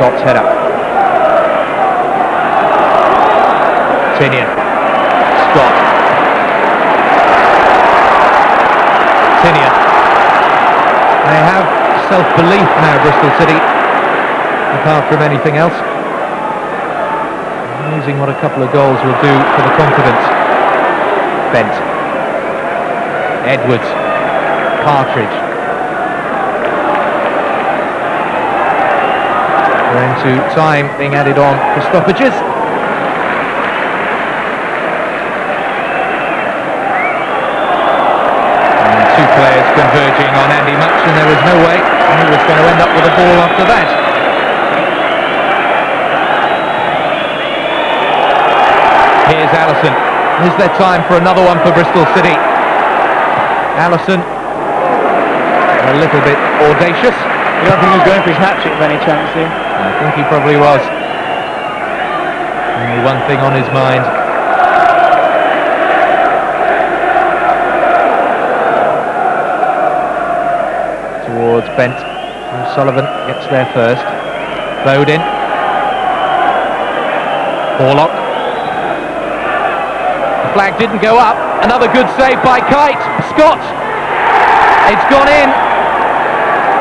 Scott's header. Tinian. Scott. Tinian. They have self-belief now, Bristol City, apart from anything else. Amazing what a couple of goals will do for the confidence. Bent. Edwards. Partridge. We're into time being added on for stoppages. And two players converging on Andy Much, and there was no way he was going to end up with a ball after that. Here's Allison. Is there time for another one for Bristol City? Allison, a little bit audacious. You don't think he was going for his hat-trick by any chance here? I think he probably was. Only one thing on his mind. Towards Bent. Sullivan gets there first. Bowden. Borlock. The flag didn't go up. Another good save by Kite. Scott. It's gone in.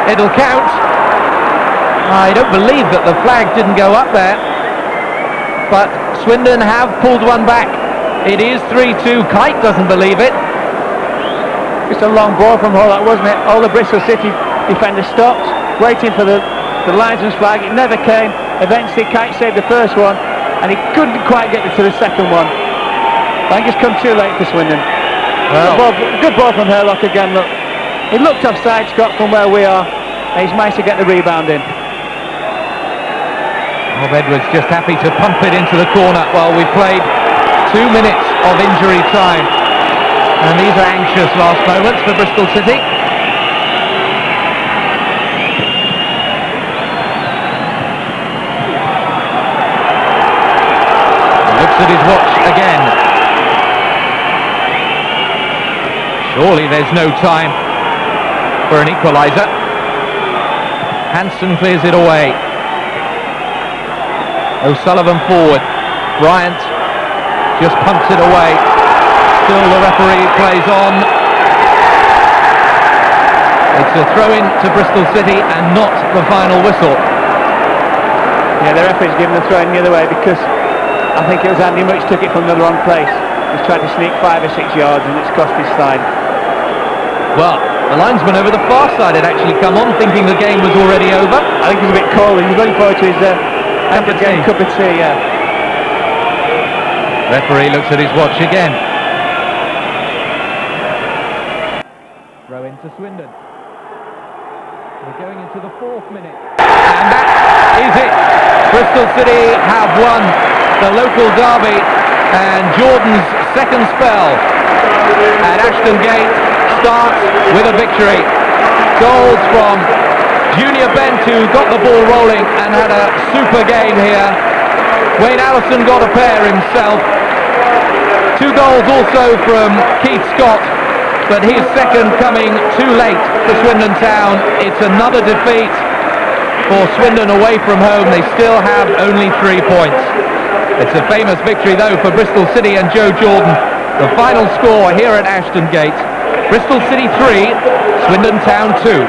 It'll count. I don't believe that the flag didn't go up there. But Swindon have pulled one back. It is 3-2. Kite doesn't believe it. Just a long ball from Hull, that wasn't it? All the Bristol City defenders stopped, waiting for the linesman's flag. It never came. Eventually Kite saved the first one, and he couldn't quite get to the second one. I think it's come too late for Swindon. Well, good ball from Hurlock again. Look, he looked offside, Scott, from where we are, and he's managed to get the rebound in. Bob Edwards just happy to pump it into the corner while we played 2 minutes of injury time. And these are anxious last moments for Bristol City. He looks at his watch again. Surely there's no time for an equaliser. Hansen clears it away. O'Sullivan forward. Bryant just pumps it away. Still the referee plays on. It's a throw-in to Bristol City and not the final whistle. Yeah, the referee's given the throw-in the other way because I think it was Andy Much took it from the wrong place. He's tried to sneak 5 or 6 yards and it's cost his side. Well, the linesman over the far side had actually come on thinking the game was already over. I think he's a bit cold. He's looking forward to his cup of tea, yeah. Referee looks at his watch again. Throw into Swindon. We're going into the 4th minute. And that is it. Bristol City have won the local derby, and Jordan's second spell at Ashton Gate starts with a victory. Goals from Junior Bent, who got the ball rolling and had a super game here. Wayne Allison got a pair himself. 2 goals also from Keith Scott, but his second coming too late for Swindon Town. It's another defeat for Swindon away from home. They still have only 3 points. It's a famous victory though for Bristol City and Joe Jordan. The final score here at Ashton Gate: Bristol City 3, Swindon Town 2.